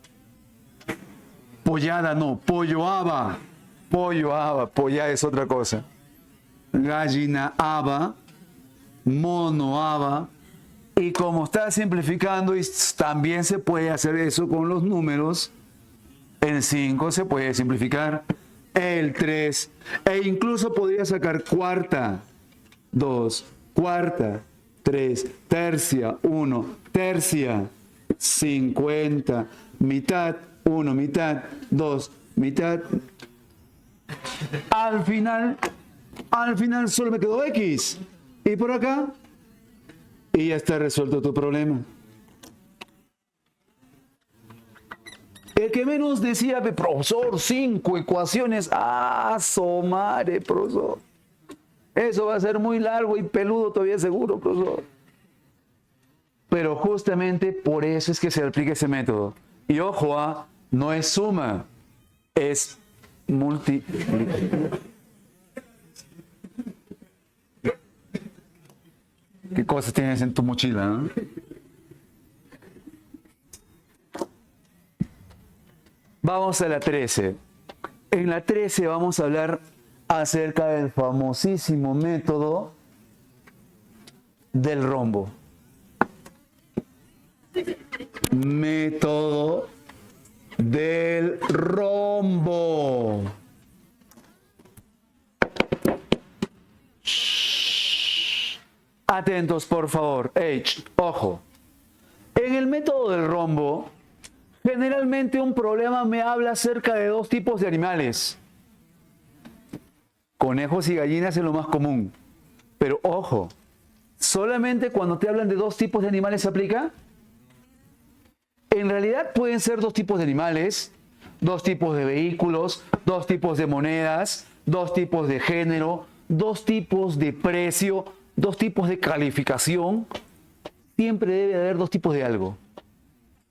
Pollada no, polloaba. Polla es otra cosa. Gallina aba, mono aba. Y como está simplificando, y también se puede hacer eso con los números, el 5 se puede simplificar, el 3, e incluso podría sacar cuarta, 2, cuarta, 3, tercia, 1, tercia, 50, mitad, 1, mitad, 2, mitad. Al final solo me quedó X. Y por acá, y ya está resuelto tu problema. El que menos decía, profesor, 5 ecuaciones. ¡Ah, somare, profesor! Eso va a ser muy largo y peludo todavía seguro, profesor. Pero justamente por eso es que se aplica ese método. Y ojo, no es suma, es multiplicación. ¿Qué cosas tienes en tu mochila, no? Vamos a la 13. En la 13 vamos a hablar acerca del famosísimo método del rombo. Método del rombo. Atentos, por favor. Ojo. En el método del rombo, generalmente un problema me habla acerca de 2 tipos de animales. Conejos y gallinas es lo más común. Pero ojo, ¿solamente cuando te hablan de 2 tipos de animales se aplica? En realidad pueden ser 2 tipos de animales, 2 tipos de vehículos, 2 tipos de monedas, 2 tipos de género, 2 tipos de precio, 2 tipos de calificación. Siempre debe haber 2 tipos de algo.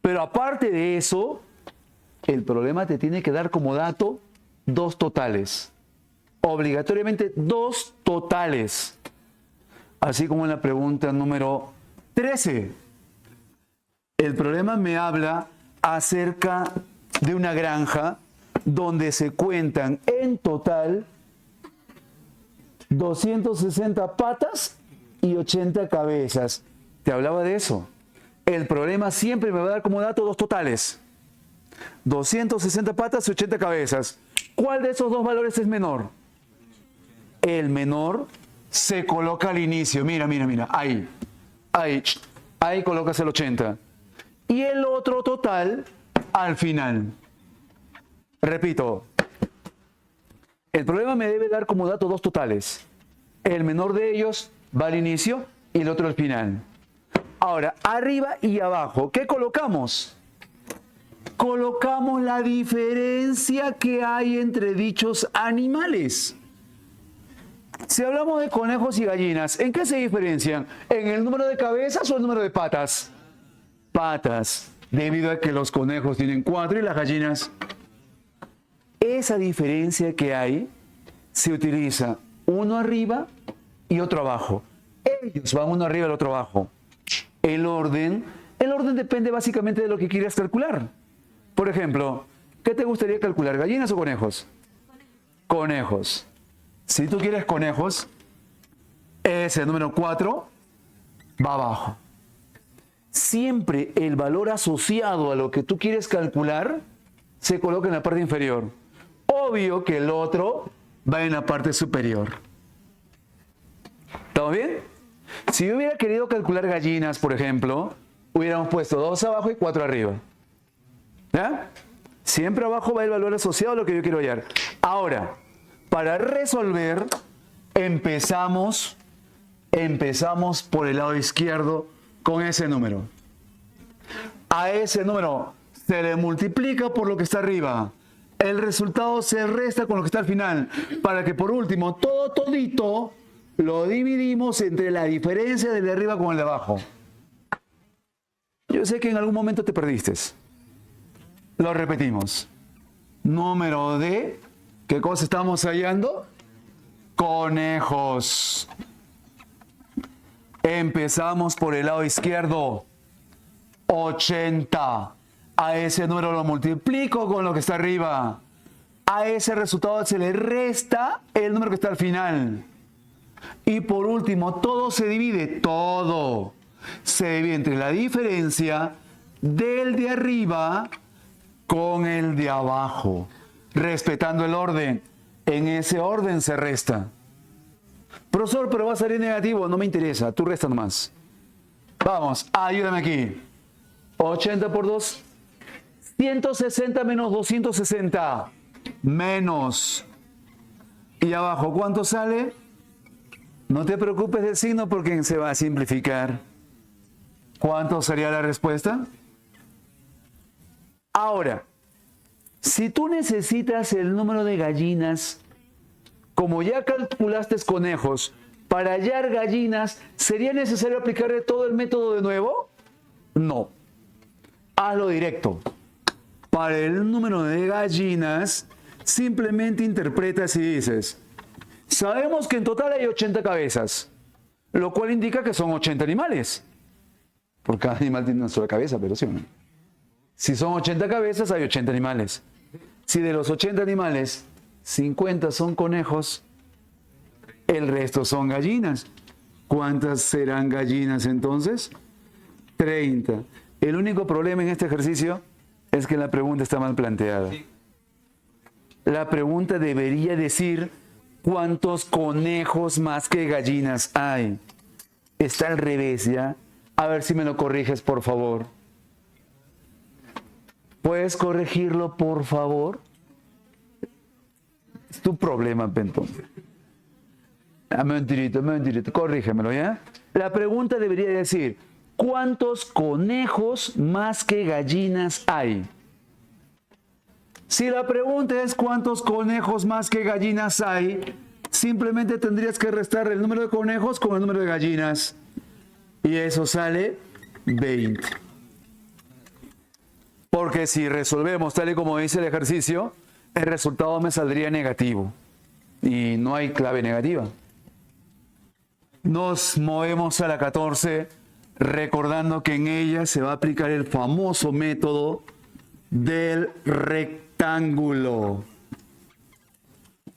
Pero aparte de eso, el problema te tiene que dar como dato 2 totales. Obligatoriamente 2 totales. así como en la pregunta número 13. El problema me habla acerca de una granja donde se cuentan en total 260 patas y 80 cabezas. Te hablaba de eso. El problema siempre me va a dar como dato dos totales. 260 patas y 80 cabezas. ¿Cuál de esos dos valores es menor? El menor se coloca al inicio. Mira, mira, mira. Ahí. Ahí colocas el 80. Y el otro total al final. Repito. El problema me debe dar como dato dos totales. El menor de ellos va al inicio y el otro al final. Ahora, arriba y abajo, ¿qué colocamos? Colocamos la diferencia que hay entre dichos animales. Si hablamos de conejos y gallinas, ¿en qué se diferencian? ¿En el número de cabezas o el número de patas? Patas, debido a que los conejos tienen 4 y las gallinas. Esa diferencia que hay se utiliza uno arriba y otro abajo. Ellos van uno arriba y el otro abajo. El orden depende básicamente de lo que quieras calcular. Por ejemplo, ¿qué te gustaría calcular? ¿Gallinas o conejos? Conejos. Si tú quieres conejos, ese número 4 va abajo. Siempre el valor asociado a lo que tú quieres calcular se coloca en la parte inferior. Obvio que el otro va en la parte superior. ¿Estamos bien? Si yo hubiera querido calcular gallinas, por ejemplo, hubiéramos puesto 2 abajo y 4 arriba. ¿Ya? Siempre abajo va el valor asociado a lo que yo quiero hallar. Ahora, para resolver, empezamos por el lado izquierdo con ese número. A ese número se le multiplica por lo que está arriba. El resultado se resta con lo que está al final. Para que por último, todito, lo dividimos entre la diferencia del de arriba con el de abajo. Yo sé que en algún momento te perdiste. Lo repetimos. Número de... ¿Qué cosa estamos hallando? Conejos. Empezamos por el lado izquierdo. 80. A ese número lo multiplico con lo que está arriba. A ese resultado se le resta el número que está al final. Y por último, todo se divide entre la diferencia del de arriba con el de abajo. Respetando el orden. En ese orden se resta. Profesor, pero va a salir negativo. No me interesa. Tú resta nomás. Vamos, ayúdame aquí. 80 por 2. 160 menos 260. Menos. Y abajo, ¿cuánto sale? No te preocupes del signo porque se va a simplificar. ¿Cuánto sería la respuesta? Ahora, si tú necesitas el número de gallinas, como ya calculaste conejos, para hallar gallinas, ¿sería necesario aplicarle todo el método de nuevo? No. Hazlo directo. Para el número de gallinas, simplemente interpretas y dices, sabemos que en total hay 80 cabezas, lo cual indica que son 80 animales. Porque cada animal tiene una sola cabeza, pero sí o no. Si son 80 cabezas, hay 80 animales. Si de los 80 animales, 50 son conejos, el resto son gallinas. ¿Cuántas serán gallinas entonces? 30. El único problema en este ejercicio es que la pregunta está mal planteada. La pregunta debería decir ¿cuántos conejos más que gallinas hay? Está al revés, ¿ya? A ver si me lo corriges, por favor. ¿Puedes corregirlo, por favor? Es tu problema, Pentón. Mentirito, corrígemelo, ¿ya? La pregunta debería decir, ¿cuántos conejos más que gallinas hay? Si la pregunta es ¿cuántos conejos más que gallinas hay? Simplemente tendrías que restar el número de conejos con el número de gallinas. Y eso sale 20. Porque si resolvemos tal y como dice el ejercicio, el resultado me saldría negativo. Y no hay clave negativa. Nos movemos a la 14, recordando que en ella se va a aplicar el famoso método del rectángulo.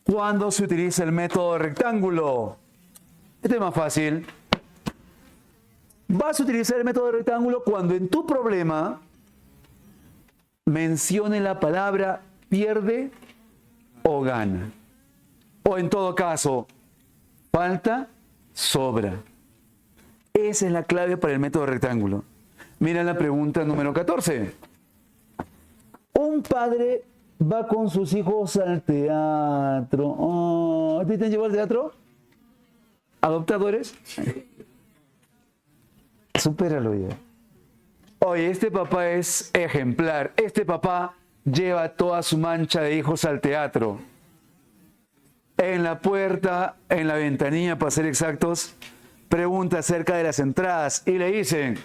¿Cuándo se utiliza el método de rectángulo? Este es más fácil. Vas a utilizar el método de rectángulo cuando en tu problema mencione la palabra pierde o gana. O en todo caso, falta, sobra. Esa es la clave para el método rectángulo. Mira la pregunta número 14. Un padre va con sus hijos al teatro. Oh, ¿a ti te han llevado al teatro? ¿Adoptadores? Supéralo ya. Oye, este papá es ejemplar. Este papá lleva toda su mancha de hijos al teatro. En la puerta, en la ventanilla, para ser exactos, pregunta acerca de las entradas y le dicen,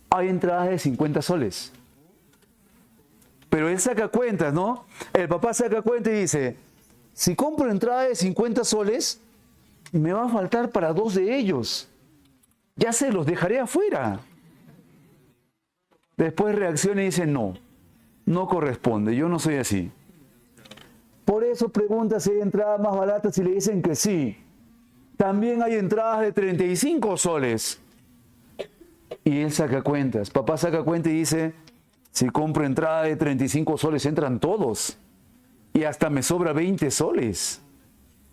hay entradas de 50 soles. Pero él saca cuentas, ¿no? El papá saca cuenta y dice, si compro entrada de 50 soles, me va a faltar para 2 de ellos. Ya se los dejaré afuera. Después reacciona y dice, no, no corresponde, yo no soy así. Por eso pregunta si hay entradas más baratas y le dicen que sí. También hay entradas de 35 soles. Y él saca cuentas. Papá saca cuenta y dice, si compro entrada de 35 soles entran todos. Y hasta me sobra 20 soles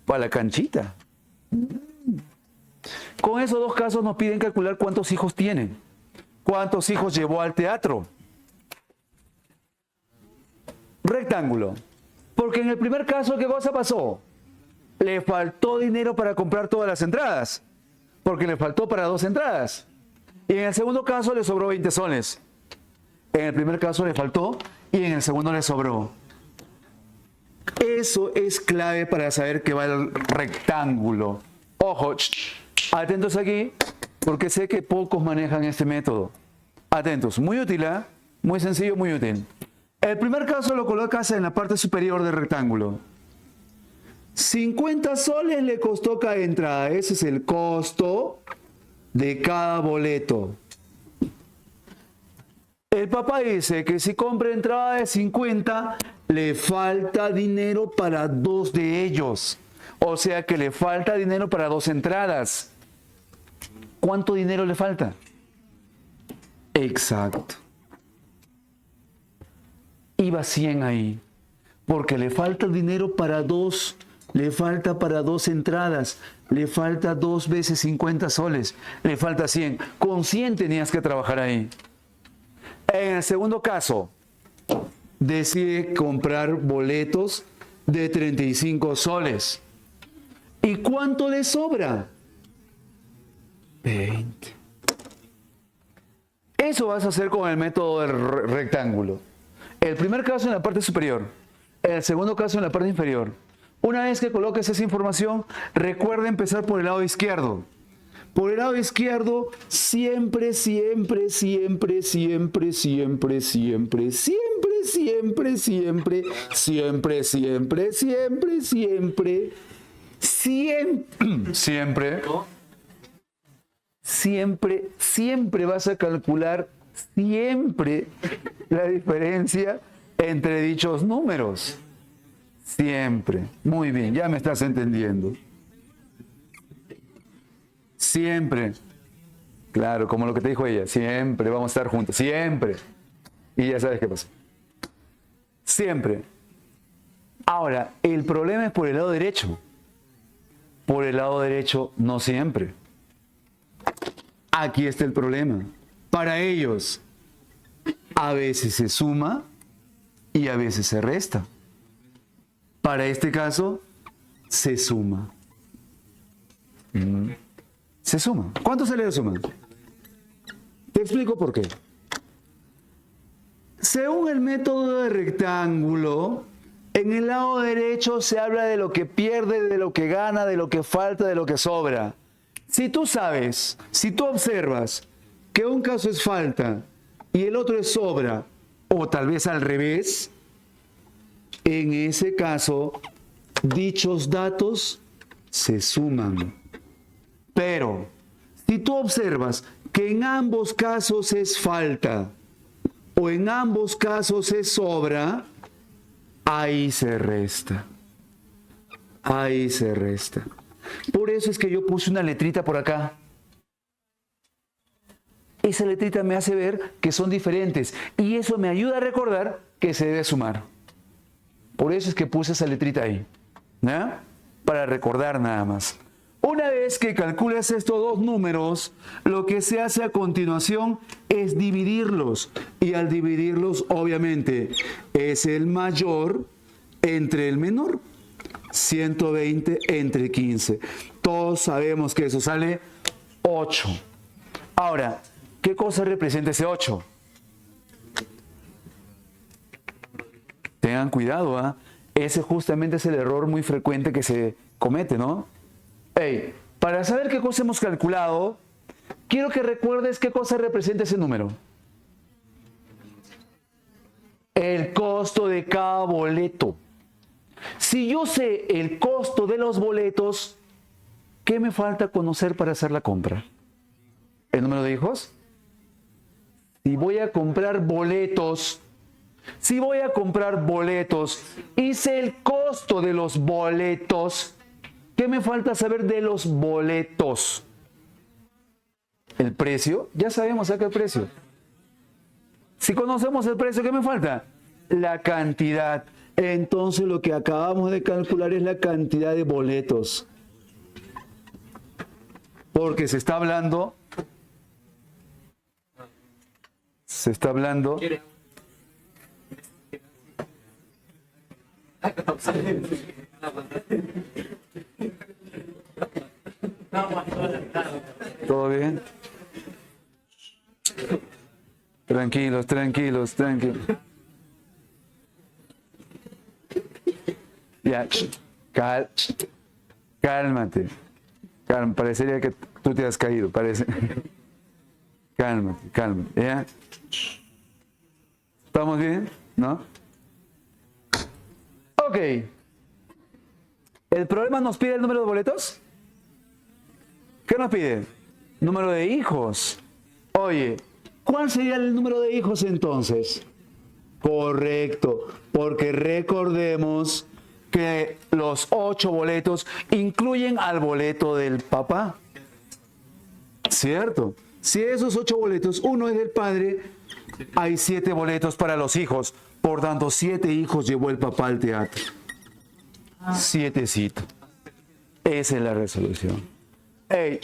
para la canchita. Con esos dos casos nos piden calcular cuántos hijos tienen. ¿Cuántos hijos llevó al teatro? Rectángulo. Porque en el primer caso, ¿qué cosa pasó? Le faltó dinero para comprar todas las entradas. Porque le faltó para 2 entradas. Y en el segundo caso le sobró 20 soles. En el primer caso le faltó y en el segundo le sobró. Eso es clave para saber que va el rectángulo. Ojo, atentos aquí, porque sé que pocos manejan este método. Atentos, muy útil, ¿eh? Muy sencillo, muy útil. El primer caso lo colocas en la parte superior del rectángulo. 50 soles le costó cada entrada. Ese es el costo de cada boleto. El papá dice que si compra entrada de 50, le falta dinero para 2 de ellos. O sea que le falta dinero para 2 entradas. ¿Cuánto dinero le falta? Exacto. Iba 100 ahí. Porque le falta dinero para 2. Le falta para 2 entradas. Le falta 2 veces 50 soles. Le falta 100. Con 100 tenías que trabajar ahí. En el segundo caso, decide comprar boletos de 35 soles. ¿Y cuánto le sobra? 20. Eso vas a hacer con el método del rectángulo. El primer caso en la parte superior, el segundo caso en la parte inferior. Una vez que coloques esa información, recuerda empezar por el lado izquierdo. Por el lado izquierdo, siempre, siempre, siempre, siempre, siempre, siempre, siempre, siempre, siempre, siempre, siempre, siempre, siempre, siempre, siempre, siempre vas a calcular siempre la diferencia entre dichos números. Siempre. Muy bien, ya me estás entendiendo. Siempre. Claro, como lo que te dijo ella. Siempre vamos a estar juntos. Siempre. Y ya sabes qué pasa. Siempre. Ahora, el problema es por el lado derecho. Por el lado derecho, no siempre. Aquí está el problema. Para ellos, a veces se suma y a veces se resta. Para este caso, se suma. Se suma. ¿Cuánto se le suma? Te explico por qué. Según el método de rectángulo, en el lado derecho se habla de lo que pierde, de lo que gana, de lo que falta, de lo que sobra. Si tú sabes, si tú observas que un caso es falta y el otro es sobra, o tal vez al revés, en ese caso, dichos datos se suman. Pero, si tú observas que en ambos casos es falta o en ambos casos es sobra, ahí se resta. Ahí se resta. Por eso es que yo puse una letrita por acá. Esa letrita me hace ver que son diferentes y eso me ayuda a recordar que se debe sumar. Por eso es que puse esa letrita ahí, ¿no? Para recordar nada más. Una vez que calculas estos dos números, lo que se hace a continuación es dividirlos. Y al dividirlos, obviamente, es el mayor entre el menor. 120 entre 15. Todos sabemos que eso sale 8. Ahora, ¿qué cosa representa ese 8? Tengan cuidado, ¿ah? Ese justamente es el error muy frecuente que se comete, ¿no? Hey, para saber qué cosa hemos calculado, quiero que recuerdes qué cosa representa ese número. El costo de cada boleto. Si yo sé el costo de los boletos, ¿qué me falta conocer para hacer la compra? ¿El número de hijos? Si voy a comprar boletos, y sé el costo de los boletos, ¿qué me falta saber de los boletos? ¿El precio? Ya sabemos acá el precio. Si conocemos el precio, ¿qué me falta? La cantidad. Entonces lo que acabamos de calcular es la cantidad de boletos. Porque se está hablando. ¿Todo bien? Tranquilos. Ya, cálmate. Parecería que tú te has caído, parece. Cálmate, ¿ya? ¿Estamos bien? ¿No? Ok. ¿El problema nos pide el número de boletos? ¿Qué nos pide? Número de hijos. Oye, ¿cuál sería el número de hijos entonces? Correcto, porque recordemos que los 8 boletos incluyen al boleto del papá. ¿Cierto? Si esos 8 boletos, uno es del padre, hay 7 boletos para los hijos. Por tanto, 7 hijos llevó el papá al teatro. 7. Esa es la resolución. Hey,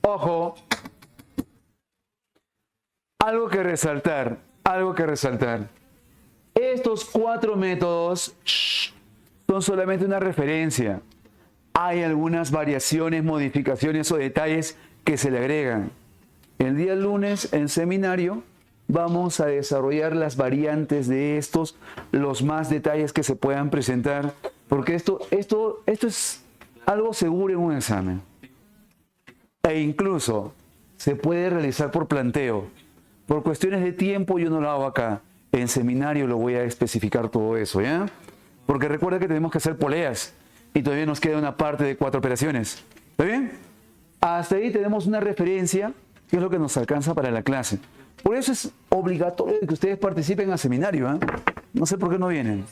ojo. Algo que resaltar. Estos 4 métodos son solamente una referencia. Hay algunas variaciones, modificaciones o detalles que se le agregan. El día lunes en seminario vamos a desarrollar las variantes de estos, los más detalles que se puedan presentar, porque esto es algo seguro en un examen. E incluso se puede realizar por planteo. Por cuestiones de tiempo yo no lo hago acá. En seminario lo voy a especificar todo eso, ¿ya? Porque recuerda que tenemos que hacer poleas y todavía nos queda una parte de 4 operaciones. ¿Está bien? Hasta ahí tenemos una referencia, que es lo que nos alcanza para la clase. Por eso es obligatorio que ustedes participen al seminario, ¿eh? No sé por qué no vienen.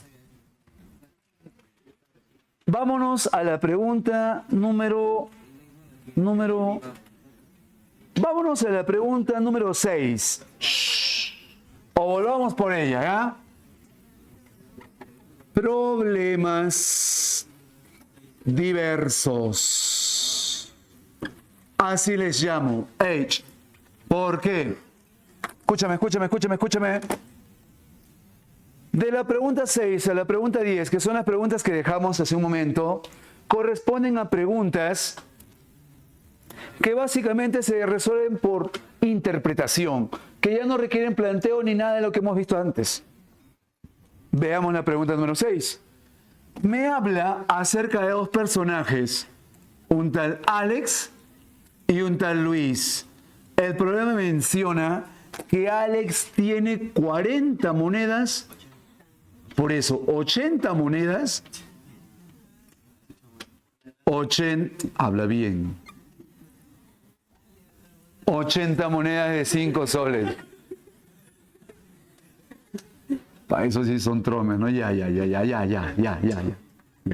Vámonos a la pregunta Vámonos a la pregunta número 6. O volvamos por ella, ¿ya? Problemas diversos. Así les llamo. H. ¿Por qué? Escúchame. De la pregunta 6 a la pregunta 10, que son las preguntas que dejamos hace un momento, corresponden a preguntas que básicamente se resuelven por interpretación, que ya no requieren planteo ni nada de lo que hemos visto antes. Veamos la pregunta número 6. Me habla acerca de 2 personajes, un tal Alex y un tal Luis. El problema menciona que Alex tiene 40 monedas, por eso 80 monedas, 80, habla bien, 80 monedas de 5 soles. Para eso sí son tromes, ¿no? Ya.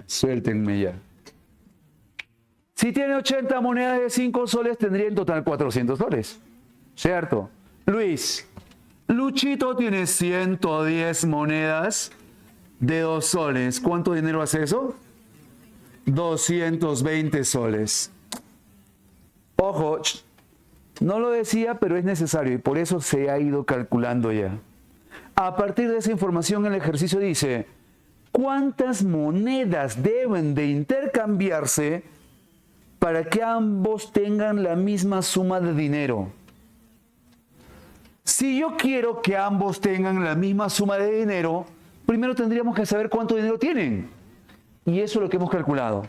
Suéltenme ya. Si tiene 80 monedas de 5 soles, tendría en total 400 soles. ¿Cierto? Luis, Luchito tiene 110 monedas de 2 soles. ¿Cuánto dinero hace eso? 220 soles. Ojo, no lo decía, pero es necesario y por eso se ha ido calculando ya. A partir de esa información, el ejercicio dice, ¿cuántas monedas deben de intercambiarse para que ambos tengan la misma suma de dinero? Si yo quiero que ambos tengan la misma suma de dinero, primero tendríamos que saber cuánto dinero tienen. Y eso es lo que hemos calculado.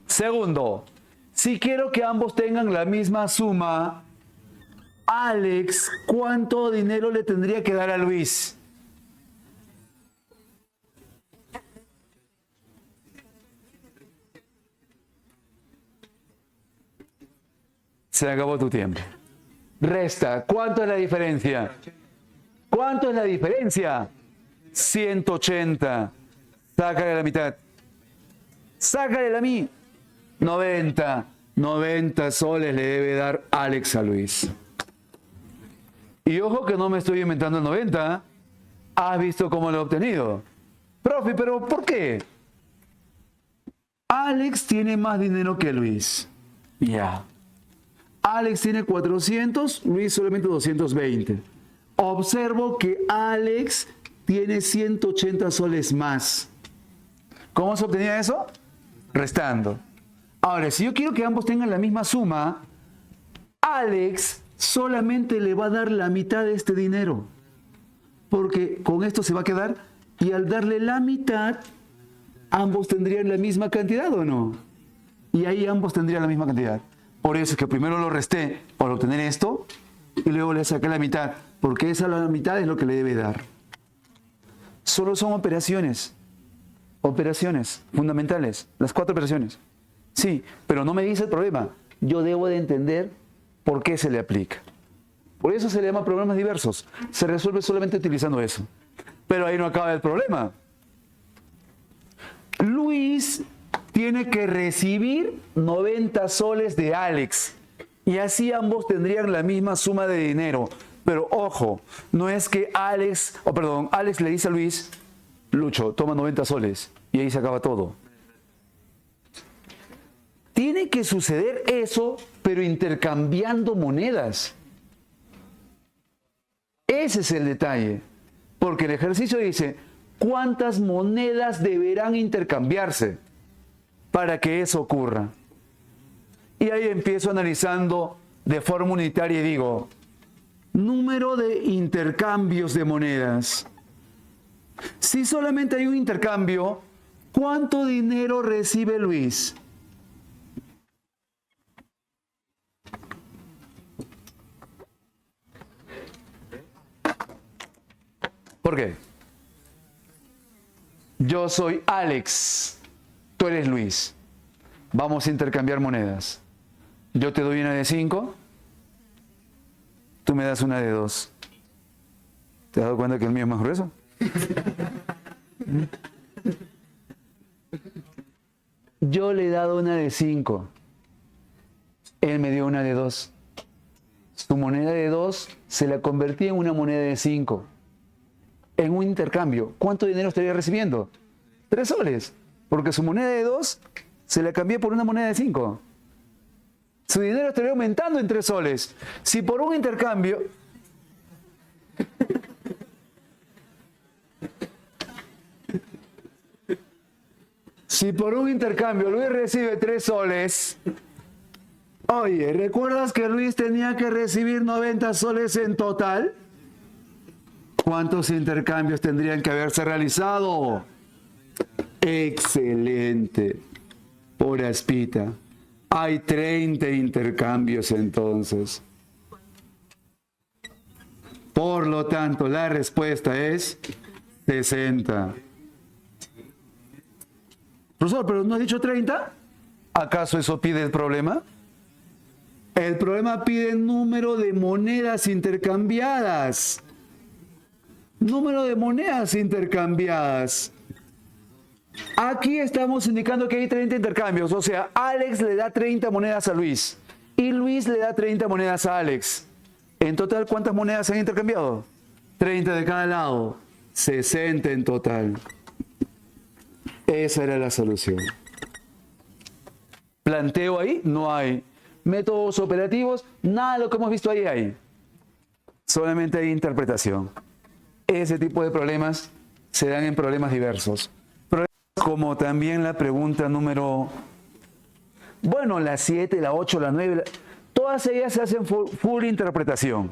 Segundo, si quiero que ambos tengan la misma suma, Alex, ¿cuánto dinero le tendría que dar a Luis? Se acabó tu tiempo. Resta. ¿Cuánto es la diferencia? ¿Cuánto es la diferencia? 180. Sácale la mitad. Sácale la mitad. 90. 90 soles le debe dar Alex a Luis. Y ojo que no me estoy inventando el 90. ¿Has visto cómo lo he obtenido? Profe, ¿pero por qué? Alex tiene más dinero que Luis. Ya. Alex tiene 400, Luis solamente 220. Observo que Alex tiene 180 soles más. ¿Cómo se obtenía eso? Restando. Ahora, si yo quiero que ambos tengan la misma suma, Alex solamente le va a dar la mitad de este dinero. Porque con esto se va a quedar y al darle la mitad, ambos tendrían la misma cantidad, ¿o no? Y ahí ambos tendrían la misma cantidad. Por eso es que primero lo resté para obtener esto y luego le saqué la mitad, porque esa la mitad es lo que le debe dar. Solo son operaciones fundamentales, las 4 operaciones. Sí, pero no me dice el problema. Yo debo de entender por qué se le aplica. Por eso se le llama problemas diversos. Se resuelve solamente utilizando eso. Pero ahí no acaba el problema. Luis tiene que recibir 90 soles de Alex y así ambos tendrían la misma suma de dinero. Pero ojo, no es que Alex le dice a Luis, Lucho, toma 90 soles y ahí se acaba todo. Tiene que suceder eso, pero intercambiando monedas. Ese es el detalle, porque el ejercicio dice, ¿cuántas monedas deberán intercambiarse para que eso ocurra? Y ahí empiezo analizando de forma unitaria y digo, número de intercambios de monedas. Si solamente hay un intercambio, ¿cuánto dinero recibe Luis? ¿Por qué? Yo soy Alex, tú eres Luis. Vamos a intercambiar monedas. Yo te doy una de 5, tú me das una de 2. ¿Te has dado cuenta que el mío es más grueso? Yo le he dado una de 5. Él me dio una de 2. Su moneda de 2 se la convertí en una moneda de 5. En un intercambio. ¿Cuánto dinero estaría recibiendo? 3 soles. Porque su moneda de 2 se la cambié por una moneda de 5. Su dinero estaría aumentando en 3 soles. Si por un intercambio... Si por un intercambio Luis recibe 3 soles... Oye, ¿recuerdas que Luis tenía que recibir 90 soles en total? ¿Cuántos intercambios tendrían que haberse realizado? Excelente. Por Aspita. Hay 30 intercambios entonces. Por lo tanto, la respuesta es 60. Profesor, ¿pero no has dicho 30? ¿Acaso eso pide el problema? El problema pide número de monedas intercambiadas. Número de monedas intercambiadas. Aquí estamos indicando que hay 30 intercambios. O sea, Alex le da 30 monedas a Luis. Y Luis le da 30 monedas a Alex. En total, ¿cuántas monedas se han intercambiado? 30 de cada lado. 60 en total. Esa era la solución. Planteo ahí, no hay. Métodos operativos, nada de lo que hemos visto ahí hay. Solamente hay interpretación. Ese tipo de problemas se dan en problemas diversos. Problemas como también la pregunta número... Bueno, la 7, la 8, la 9, todas ellas se hacen full interpretación.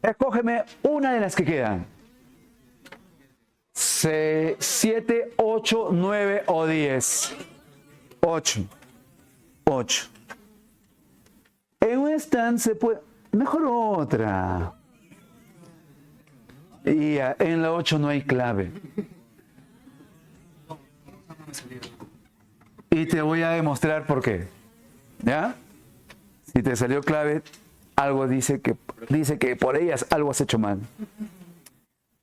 Escógeme una de las que quedan. 7, 8, 9 o 10. 8. 8. En un stand se puede... Mejor otra. Y en la 8 no hay clave. Y te voy a demostrar por qué. ¿Ya? Si te salió clave, algo dice que por ellas algo has hecho mal.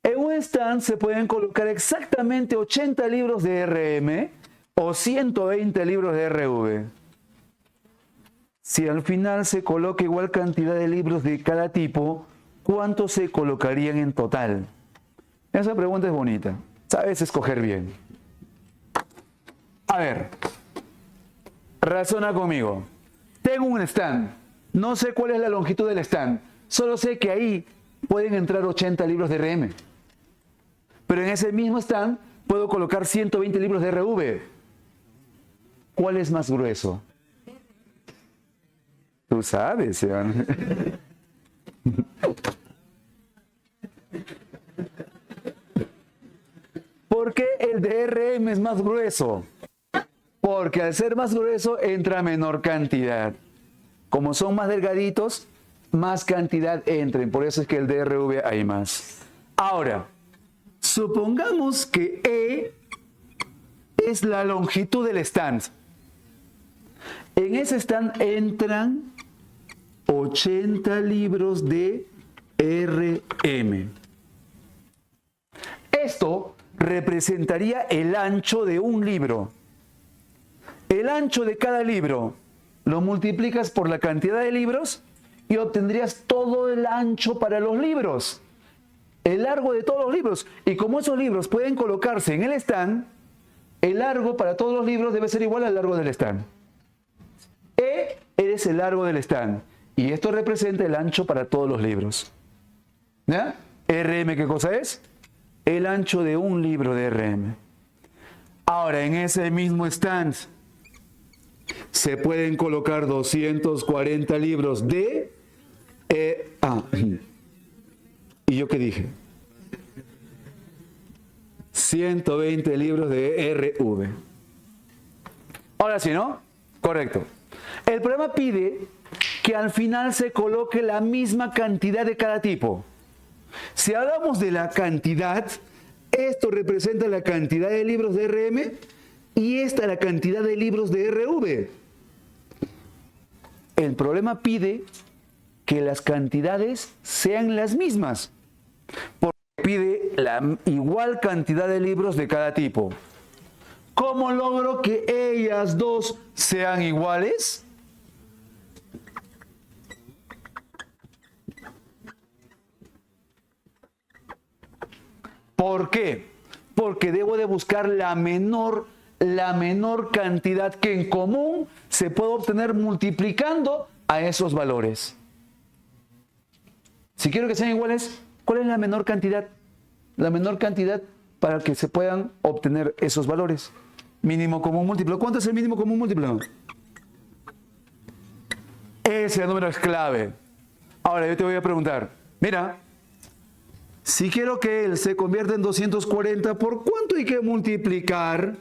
En un stand se pueden colocar exactamente 80 libros de RM o 120 libros de RV. Si al final se coloca igual cantidad de libros de cada tipo, ¿cuántos se colocarían en total? Esa pregunta es bonita. Sabes escoger bien. A ver, razona conmigo. Tengo un stand. No sé cuál es la longitud del stand. Solo sé que ahí pueden entrar 80 libros de RM. Pero en ese mismo stand puedo colocar 120 libros de RV. ¿Cuál es más grueso? Tú sabes, Iván. ¿Por qué el de RM es más grueso? Porque al ser más grueso entra menor cantidad. Como son más delgaditos, más cantidad entren. Por eso es que el de RV hay más. Ahora, supongamos que E es la longitud del stand. En ese stand entran 80 libros de RM. Esto representaría el ancho de un libro. El ancho de cada libro lo multiplicas por la cantidad de libros y obtendrías todo el ancho para los libros. El largo de todos los libros. Y como esos libros pueden colocarse en el stand, el largo para todos los libros debe ser igual al largo del stand. E es el largo del stand. Y esto representa el ancho para todos los libros. ¿Ya? RM, ¿qué cosa es? El ancho de un libro de RM. Ahora, en ese mismo stand se pueden colocar 240 libros de... ¿Y yo qué dije? 120 libros de RV. Ahora sí, ¿no? Correcto. El problema pide que al final se coloque la misma cantidad de cada tipo. Si hablamos de la cantidad, esto representa la cantidad de libros de RM y esta la cantidad de libros de RV. El problema pide que las cantidades sean las mismas, porque pide la igual cantidad de libros de cada tipo. ¿Cómo logro que ellas dos sean iguales? ¿Por qué? Porque debo de buscar la menor cantidad que en común se puede obtener multiplicando a esos valores. Si quiero que sean iguales, ¿cuál es la menor cantidad? La menor cantidad para que se puedan obtener esos valores. Mínimo común múltiplo. ¿Cuánto es el mínimo común múltiplo? Ese número es clave. Ahora yo te voy a preguntar, mira, si quiero que él se convierta en 240, ¿por cuánto hay que multiplicar?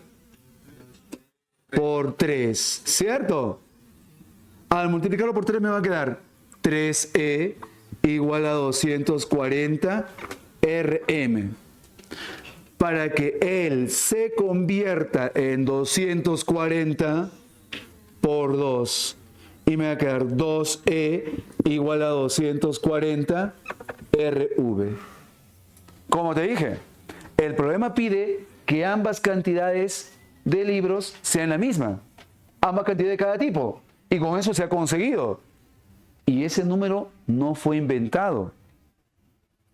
Por 3, ¿cierto? Al multiplicarlo por 3 me va a quedar 3E igual a 240 RM. Para que él se convierta en 240 por 2. y me va a quedar 2E igual a 240 RV. Como te dije, el problema pide que ambas cantidades de libros sean la misma, ambas cantidades de cada tipo, y con eso se ha conseguido. Y ese número no fue inventado.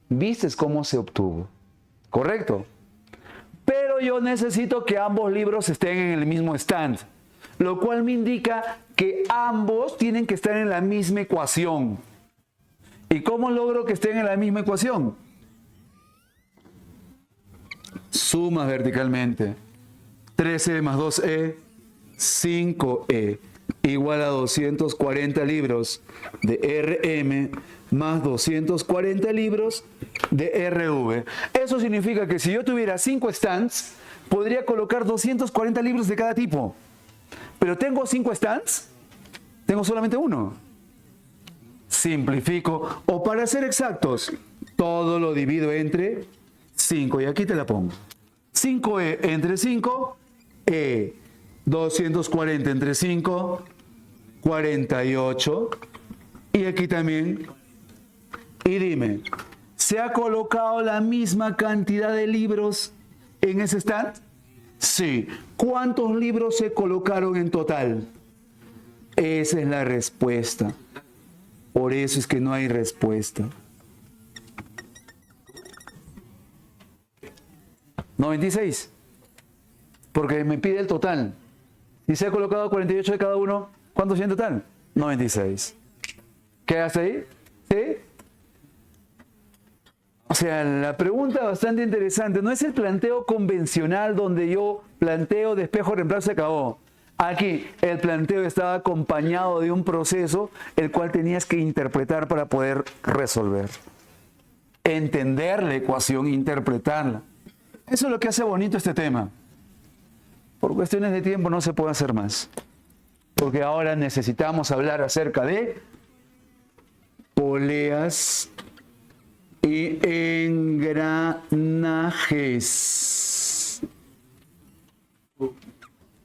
¿Viste cómo se obtuvo? ¿Correcto? Pero yo necesito que ambos libros estén en el mismo stand, lo cual me indica que ambos tienen que estar en la misma ecuación. ¿Y cómo logro que estén en la misma ecuación? Sumas verticalmente. 13 más 2E, 5E, igual a 240 libros de RM más 240 libros de RV. Eso significa que si yo tuviera 5 stands, podría colocar 240 libros de cada tipo. Pero tengo 5 stands, tengo solamente uno. Simplifico, o para ser exactos, todo lo divido entre 5. Y aquí te la pongo. 5E entre 5, 240 entre 5, 48. Y aquí también. Y dime, ¿se ha colocado la misma cantidad de libros en ese stand? Sí. ¿Cuántos libros se colocaron en total? Esa es la respuesta. Por eso es que no hay respuesta. 96. Porque me pide el total. Si se ha colocado 48 de cada uno, ¿cuántos hay en total? 96. ¿Quedaste ahí? ¿Sí? O sea, la pregunta bastante interesante. No es el planteo convencional donde yo planteo, despejo, reemplazo y acabó. Aquí el planteo estaba acompañado de un proceso el cual tenías que interpretar para poder resolver. Entender la ecuación, interpretarla. Eso es lo que hace bonito este tema. Por cuestiones de tiempo no se puede hacer más. Porque ahora necesitamos hablar acerca de poleas y engranajes.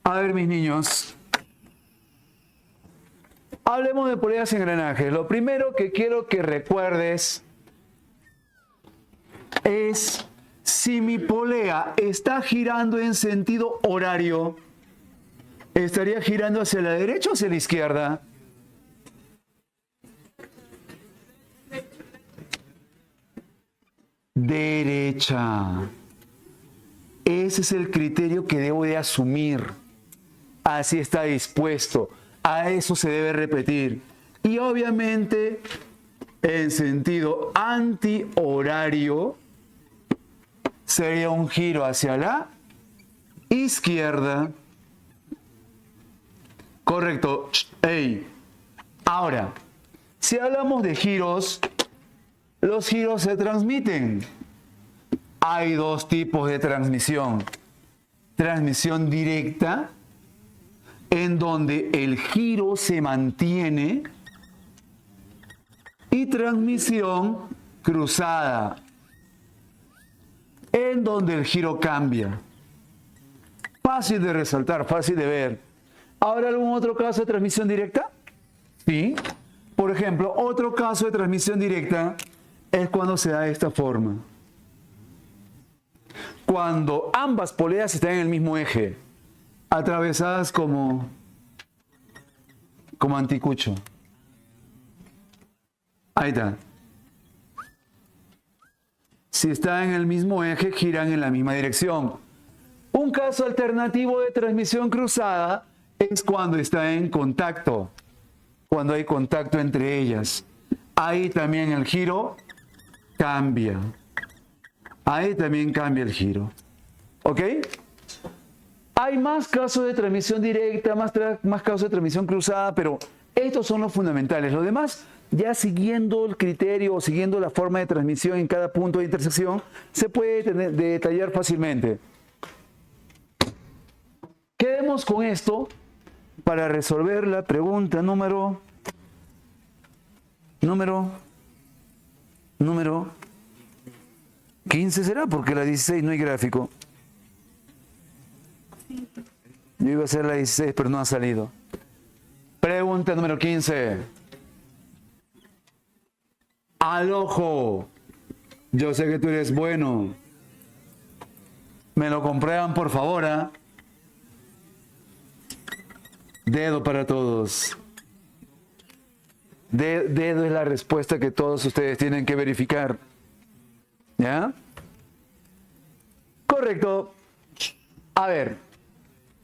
A ver, mis niños. Hablemos de poleas y engranajes. Lo primero que quiero que recuerdes es si mi polea está girando en sentido horario, ¿estaría girando hacia la derecha o hacia la izquierda? Derecha. Ese es el criterio que debo de asumir. Así está dispuesto. A eso se debe repetir. Y obviamente, en sentido antihorario, sería un giro hacia la izquierda. Correcto. Hey. Ahora, si hablamos de giros, los giros se transmiten. Hay dos tipos de transmisión. Transmisión directa, en donde el giro se mantiene, y transmisión cruzada, en donde el giro cambia. Fácil de resaltar, fácil de ver. ¿Habrá algún otro caso de transmisión directa? Sí. Por ejemplo, otro caso de transmisión directa es cuando se da de esta forma. Cuando ambas poleas están en el mismo eje, atravesadas como anticucho. Ahí está. Si están en el mismo eje, giran en la misma dirección. Un caso alternativo de transmisión cruzada es cuando está en contacto, cuando hay contacto entre ellas. Ahí también el giro cambia. Ahí también cambia el giro. ¿Ok? Hay más casos de transmisión directa, más casos de transmisión cruzada, pero estos son los fundamentales. Lo demás, ya siguiendo el criterio o siguiendo la forma de transmisión en cada punto de intersección, se puede detallar fácilmente. Quedemos con esto para resolver la pregunta número 15 será, porque la 16 no hay gráfico. Yo iba a hacer la 16, pero no ha salido. Pregunta número 15. Al ojo. Yo sé que tú eres bueno. Me lo comprueban, por favor, ¿ah? Dedo para todos. Dedo es la respuesta que todos ustedes tienen que verificar. ¿Ya? Correcto. A ver.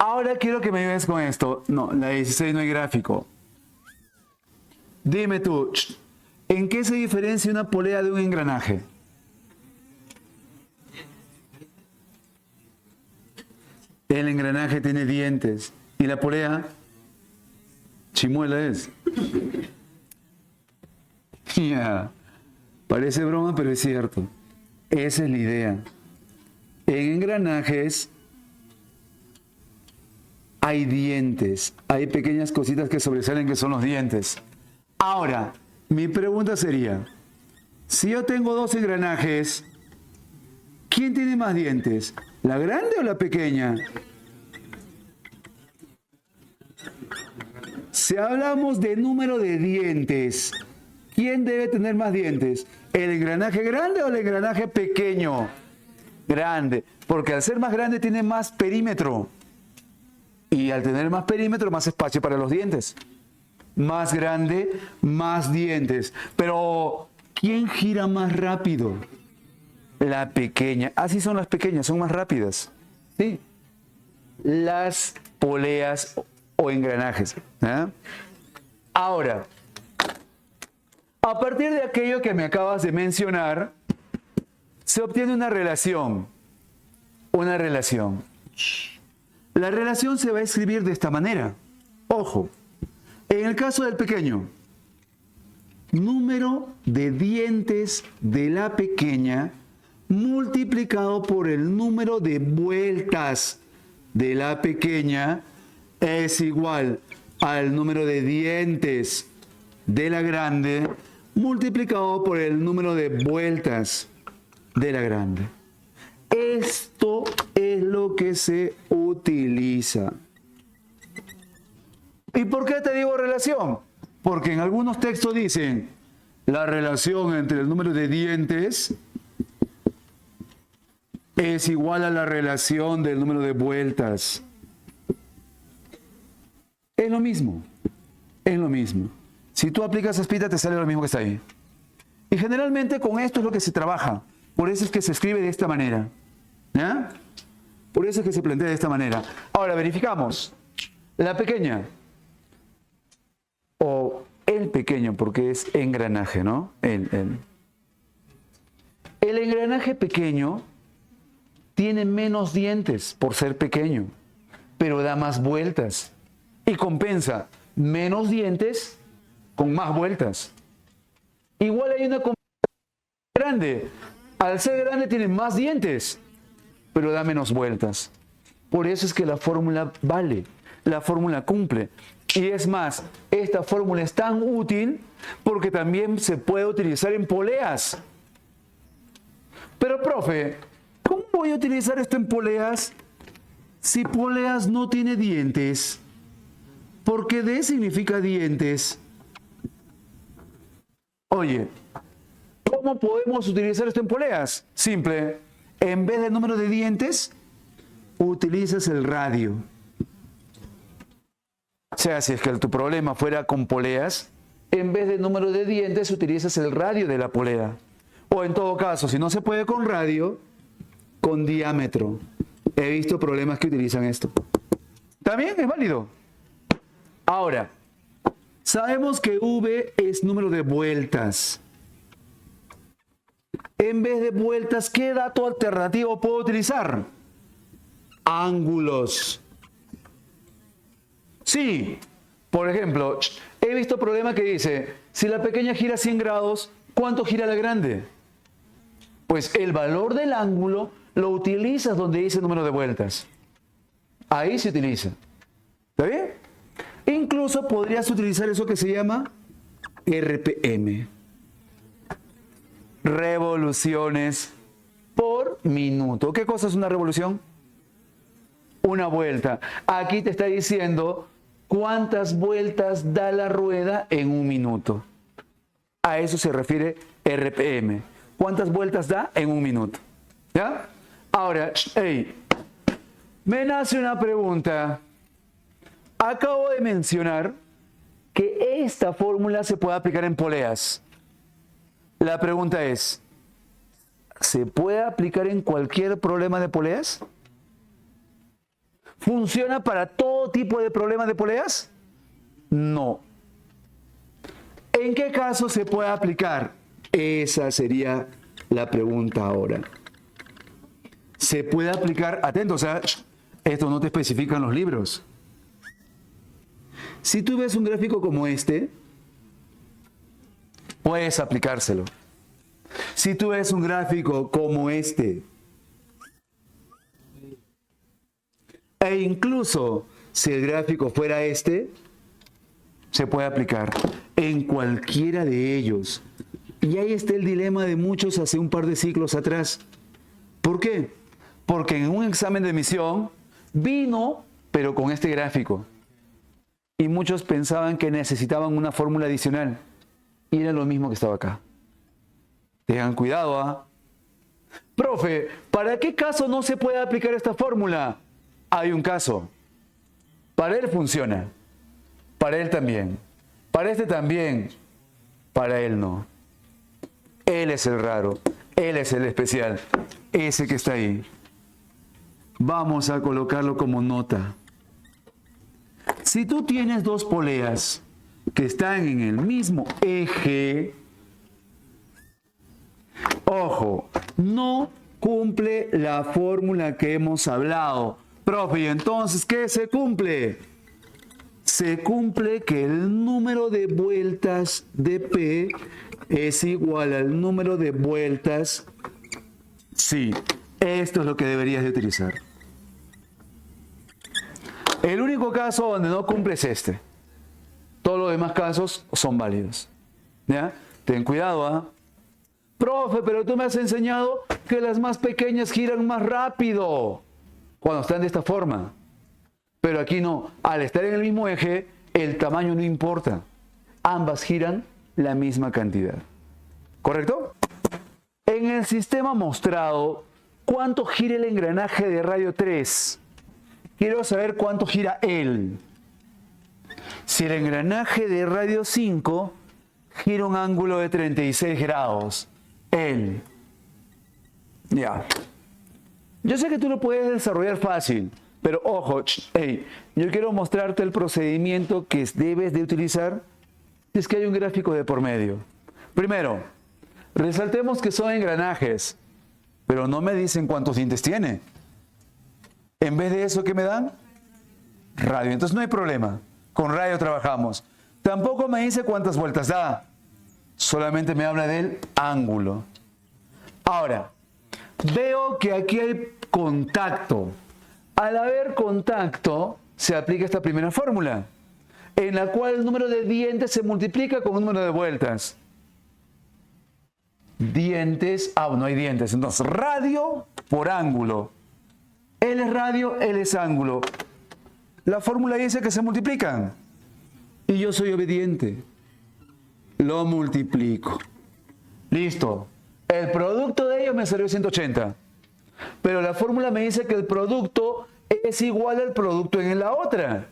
Ahora quiero que me ayudes con esto. No, la 16 no hay gráfico. Dime tú, ¿en qué se diferencia una polea de un engranaje? El engranaje tiene dientes y la polea, chimuela es. Ya, parece broma, pero es cierto. Esa es la idea. En engranajes hay dientes, hay pequeñas cositas que sobresalen que son los dientes. Ahora, mi pregunta sería, si yo tengo dos engranajes, ¿quién tiene más dientes? ¿La grande o la pequeña? Si hablamos de número de dientes, ¿quién debe tener más dientes? ¿El engranaje grande o el engranaje pequeño? Grande, porque al ser más grande tiene más perímetro. Y al tener más perímetro, más espacio para los dientes. Más grande, más dientes. Pero, ¿quién gira más rápido? La pequeña. Así son las pequeñas, son más rápidas. ¿Sí? Las poleas o engranajes. ¿Eh? Ahora, a partir de aquello que me acabas de mencionar, se obtiene una relación. Una relación. La relación se va a escribir de esta manera. Ojo, en el caso del pequeño, número de dientes de la pequeña multiplicado por el número de vueltas de la pequeña es igual al número de dientes de la grande multiplicado por el número de vueltas de la grande. Esto es lo que se utiliza. ¿Y por qué te digo relación? Porque en algunos textos dicen la relación entre el número de dientes es igual a la relación del número de vueltas. Es lo mismo. Es lo mismo. Si tú aplicas Espita, te sale lo mismo que está ahí. Y generalmente con esto es lo que se trabaja. Por eso es que se escribe de esta manera. ¿Ya? Por eso es que se plantea de esta manera. Ahora verificamos. La pequeña. O el pequeño, porque es engranaje, ¿no? El engranaje pequeño tiene menos dientes por ser pequeño, pero da más vueltas. Y compensa menos dientes con más vueltas. Igual hay una compensación grande. Al ser grande tiene más dientes, pero da menos vueltas. Por eso es que la fórmula vale, la fórmula cumple. Y es más, esta fórmula es tan útil porque también se puede utilizar en poleas. Pero, profe, ¿cómo voy a utilizar esto en poleas si poleas no tiene dientes? Porque D significa dientes. Oye, ¿cómo podemos utilizar esto en poleas? Simple. En vez del número de dientes, utilizas el radio. O sea, si es que tu problema fuera con poleas, en vez del número de dientes, utilizas el radio de la polea. O en todo caso, si no se puede con radio, con diámetro. He visto problemas que utilizan esto. También es válido. Ahora, sabemos que V es número de vueltas. En vez de vueltas, ¿qué dato alternativo puedo utilizar? Ángulos. Sí, por ejemplo, he visto problemas que dice, si la pequeña gira 100 grados, ¿cuánto gira la grande? Pues el valor del ángulo lo utilizas donde dice número de vueltas. Ahí se utiliza. ¿Está bien? Incluso podrías utilizar eso que se llama RPM. Revoluciones por minuto. ¿Qué cosa es una revolución? Una vuelta. Aquí te está diciendo ¿Cuántas vueltas da la rueda en un minuto? A eso se refiere RPM. ¿Cuántas vueltas da en un minuto? ¿Ya? Ahora, hey, me nace una pregunta. Acabo de mencionar que esta fórmula se puede aplicar en poleas. La pregunta es, ¿se puede aplicar en cualquier problema de poleas? ¿Funciona para todo tipo de problemas de poleas? No. ¿En qué caso se puede aplicar? Esa sería la pregunta ahora. Se puede aplicar, atentos, esto no te especifica en los libros. Si tú ves un gráfico como este, puedes aplicárselo. Si tú ves un gráfico como este, e incluso si el gráfico fuera este, se puede aplicar en cualquiera de ellos. Y ahí está el dilema de muchos hace un par de ciclos atrás. ¿Por qué? Porque en un examen de admisión vino, pero con este gráfico. Y muchos pensaban que necesitaban una fórmula adicional. Y era lo mismo que estaba acá. Tengan cuidado, ¿ah? Profe, ¿para qué caso no se puede aplicar esta fórmula? Hay un caso. Para él funciona. Para él también. Para este también. Para él no. Él es el raro. Él es el especial. Ese que está ahí. Vamos a colocarlo como nota. Si tú tienes dos poleas que están en el mismo eje, ojo, no cumple la fórmula que hemos hablado. Profe, ¿y entonces qué se cumple? Se cumple que el número de vueltas de P es igual al número de vueltas. Sí, esto es lo que deberías de utilizar. El único caso donde no cumple es este. Todos los demás casos son válidos. ¿Ya? Ten cuidado, ¿ah? Profe, pero tú me has enseñado que las más pequeñas giran más rápido cuando están de esta forma. Pero aquí no. Al estar en el mismo eje, el tamaño no importa. Ambas giran la misma cantidad. ¿Correcto? En el sistema mostrado, ¿cuánto gira el engranaje de radio 3? Quiero saber cuánto gira él. Si el engranaje de radio 5 gira un ángulo de 36 grados, él. Ya. Yo sé que tú lo puedes desarrollar fácil, pero ojo, hey, yo quiero mostrarte el procedimiento que debes de utilizar si es que hay un gráfico de por medio. Primero, resaltemos que son engranajes, pero no me dicen cuántos dientes tiene. En vez de eso, ¿qué me dan? Radio. Entonces no hay problema. Con radio trabajamos. Tampoco me dice cuántas vueltas da. Solamente me habla del ángulo. Ahora, veo que aquí hay contacto. Al haber contacto, se aplica esta primera fórmula, en la cual el número de dientes se multiplica con un número de vueltas. Dientes, no hay dientes. Entonces, radio por ángulo. Él es radio, él es ángulo. La fórmula dice que se multiplican. Y yo soy obediente. Lo multiplico. Listo. El producto de ellos me salió 180. Pero la fórmula me dice que el producto es igual al producto en la otra.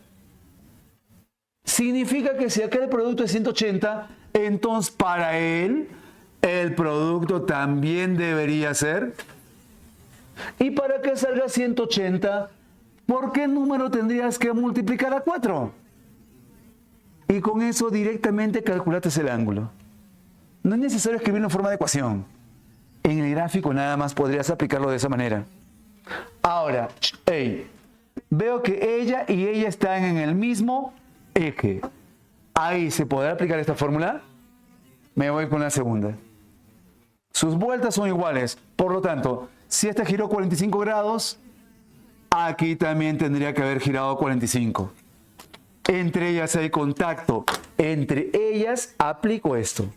Significa que si aquel producto es 180, entonces para él el producto también debería ser. Y para que salga 180, ¿por qué número tendrías que multiplicar a 4? Y con eso directamente calculaste el ángulo. No es necesario escribirlo en forma de ecuación. En el gráfico nada más podrías aplicarlo de esa manera. Ahora, hey, veo que ella y ella están en el mismo eje. Ahí se podrá aplicar esta fórmula. Me voy con la segunda. Sus vueltas son iguales. Por lo tanto, si esta giró 45 grados, aquí también tendría que haber girado 45. Entre ellas hay contacto. Entre ellas aplico esto.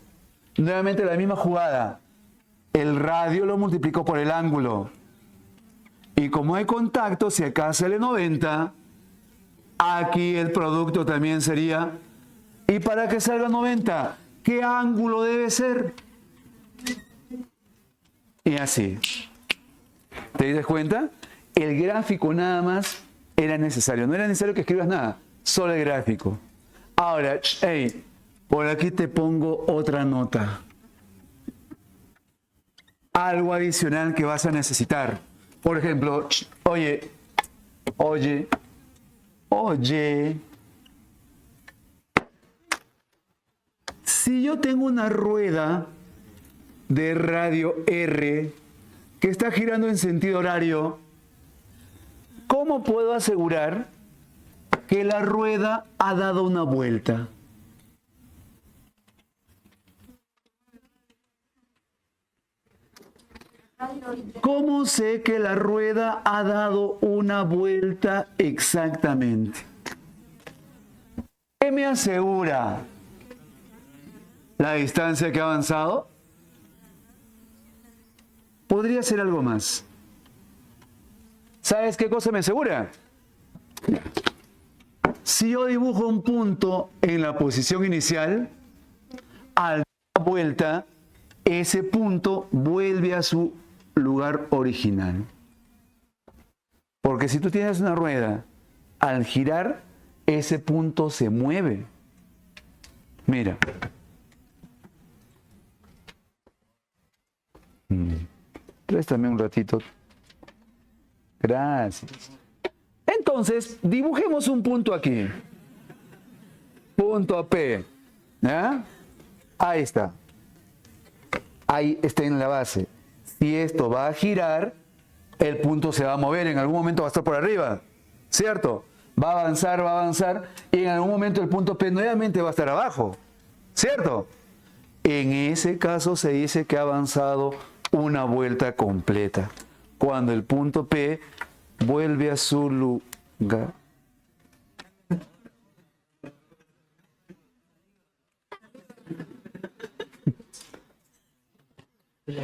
Nuevamente la misma jugada. El radio lo multiplico por el ángulo. Y como hay contacto, si acá sale 90, Aquí el producto también sería. Y para que salga 90, ¿qué ángulo debe ser? Y así. ¿Te diste cuenta? El gráfico nada más era necesario. No era necesario que escribas nada, solo el gráfico. Ahora, hey, por aquí te pongo otra nota. Algo adicional que vas a necesitar. Por ejemplo, oye. Si yo tengo una rueda de radio R que está girando en sentido horario, ¿cómo puedo asegurar que la rueda ha dado una vuelta? ¿Cómo sé que la rueda ha dado una vuelta exactamente? ¿Qué me asegura? ¿La distancia que ha avanzado? Podría ser algo más. ¿Sabes qué cosa me asegura? Si yo dibujo un punto en la posición inicial, al dar la vuelta, ese punto vuelve a su lugar original. Porque si tú tienes una rueda, al girar, ese punto se mueve. Mira. Préstame un ratito. Gracias. Entonces, dibujemos un punto aquí. Punto P. ¿Ya? Ahí está. Ahí está en la base. Si esto va a girar, el punto se va a mover. En algún momento va a estar por arriba. ¿Cierto? Va a avanzar. Y en algún momento el punto P nuevamente va a estar abajo. ¿Cierto? En ese caso se dice que ha avanzado una vuelta completa. Cuando el punto P vuelve a su lugar.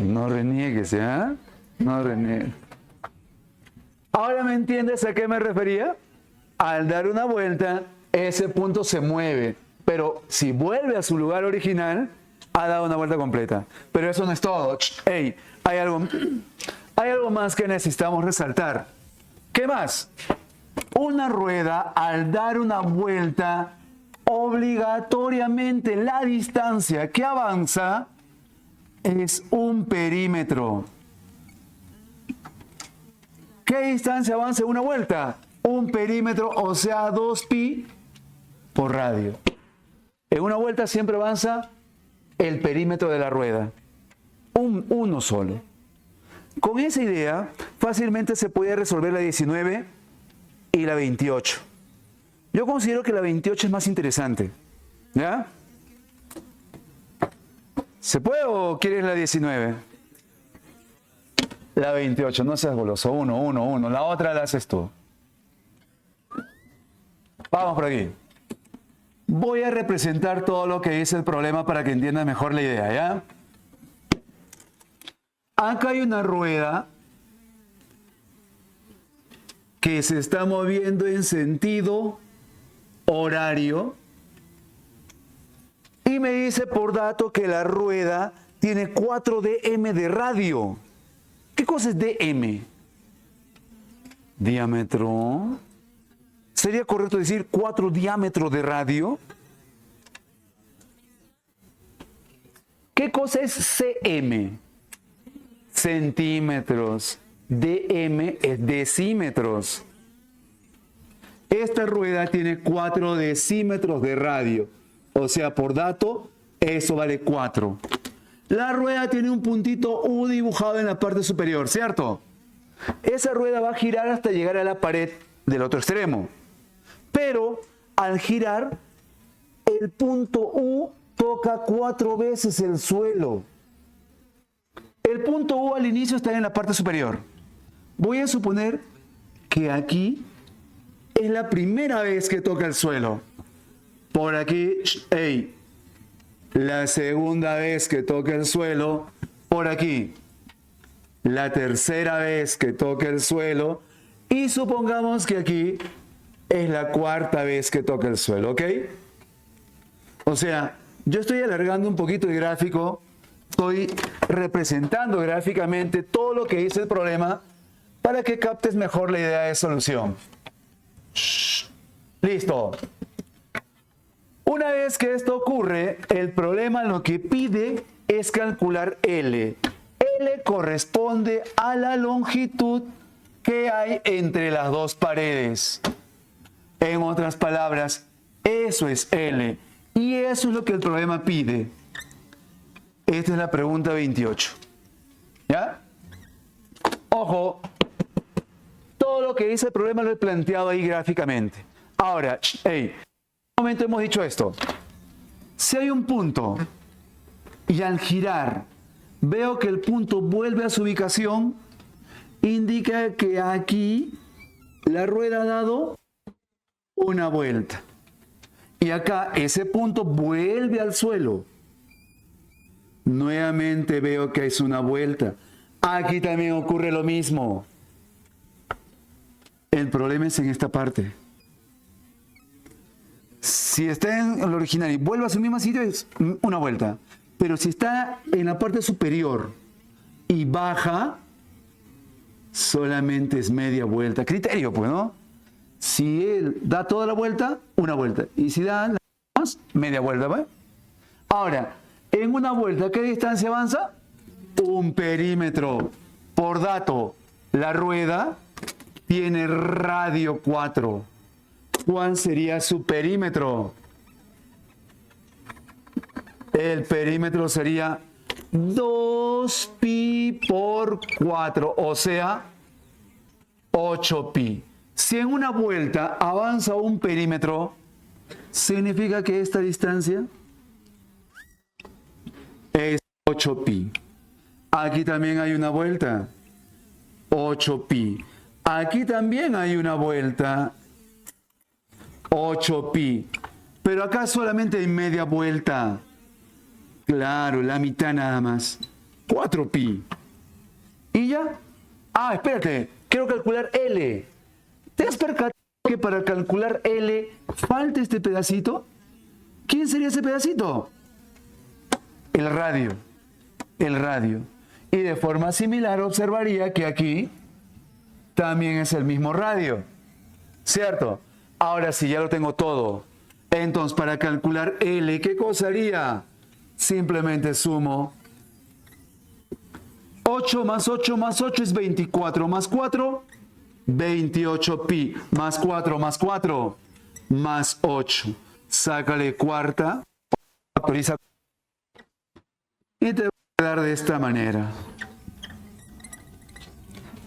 No reniegues, ¿ah? No reniegues. ¿Ahora me entiendes a qué me refería? Al dar una vuelta, ese punto se mueve. Pero si vuelve a su lugar original, ha dado una vuelta completa. Pero eso no es todo. Hey, hay algo más que necesitamos resaltar. ¿Qué más? Una rueda, al dar una vuelta, obligatoriamente la distancia que avanza es un perímetro. ¿Qué distancia avanza una vuelta? Un perímetro, o sea, 2pi por radio. En una vuelta siempre avanza el perímetro de la rueda. Uno solo. Con esa idea, fácilmente se puede resolver la 19 y la 28. Yo considero que la 28 es más interesante. ¿Ya? ¿Se puede o quieres la 19? La 28, no seas goloso. 1. La otra la haces tú. Vamos por aquí. Voy a representar todo lo que dice el problema para que entiendas mejor la idea, ¿ya? Acá hay una rueda que se está moviendo en sentido horario y me dice por dato que la rueda tiene 4 dm de radio. ¿Qué cosa es dm? Diámetro. ¿Sería correcto decir 4 diámetros de radio? ¿Qué cosa es cm? Centímetros. dm es decímetros. Esta rueda tiene 4 decímetros de radio. O sea, por dato, eso vale 4. La rueda tiene un puntito U dibujado en la parte superior, ¿cierto? Esa rueda va a girar hasta llegar a la pared del otro extremo. Pero al girar, el punto U toca 4 veces el suelo. El punto U al inicio está en la parte superior. Voy a suponer que aquí es la primera vez que toca el suelo. Por aquí, hey, la segunda vez que toca el suelo. Por aquí, la tercera vez que toca el suelo. Y supongamos que aquí es la cuarta vez que toca el suelo, ¿ok? O sea, yo estoy alargando un poquito el gráfico, estoy representando gráficamente todo lo que dice el problema para que captes mejor la idea de solución. Listo. Una vez que esto ocurre, el problema lo que pide es calcular L. L corresponde a la longitud que hay entre las dos paredes. En otras palabras, eso es L. Y eso es lo que el problema pide. Esta es la pregunta 28. ¿Ya? Ojo, todo lo que dice el problema lo he planteado ahí gráficamente. Ahora, hey, en un momento hemos dicho esto. Si hay un punto y al girar veo que el punto vuelve a su ubicación, indica que aquí la rueda ha dado una vuelta. Y acá ese punto vuelve al suelo. Nuevamente veo que es una vuelta. Aquí también ocurre lo mismo. El problema es en esta parte. Si está en el original y vuelve a su mismo sitio, es una vuelta. Pero si está en la parte superior y baja, solamente es media vuelta. Criterio, pues, ¿no? Si él da toda la vuelta, una vuelta. Y si da más, media vuelta, ¿va? Ahora, en una vuelta, ¿qué distancia avanza? Un perímetro. Por dato, la rueda tiene radio 4. ¿Cuál sería su perímetro? El perímetro sería 2pi por 4, o sea, 8pi. Si en una vuelta avanza un perímetro, significa que esta distancia es 8pi. Aquí también hay una vuelta, 8pi. Aquí también hay una vuelta, 8pi. Pero acá solamente hay media vuelta. Claro, la mitad nada más. 4pi. ¿Y ya? Ah, espérate. Quiero calcular L. ¿Te has percatado que para calcular L falta este pedacito? ¿Quién sería ese pedacito? El radio. El radio. Y de forma similar observaría que aquí también es el mismo radio. ¿Cierto? Ahora sí, ya lo tengo todo. Entonces, para calcular L, ¿qué cosa haría? Simplemente sumo 8 más 8 más 8 es 24 más 4, 28pi más 4 más 4 más 8. Sácale cuarta, factoriza y te va a quedar de esta manera.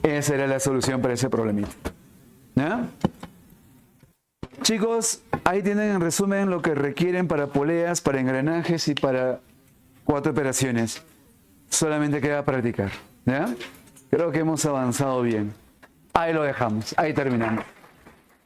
Esa era la solución para ese problemita. ¿Ya? Chicos, ahí tienen en resumen lo que requieren para poleas, para engranajes y para 4 operaciones. Solamente queda practicar. ¿Ya? Creo que hemos avanzado bien. Ahí lo dejamos, ahí terminamos.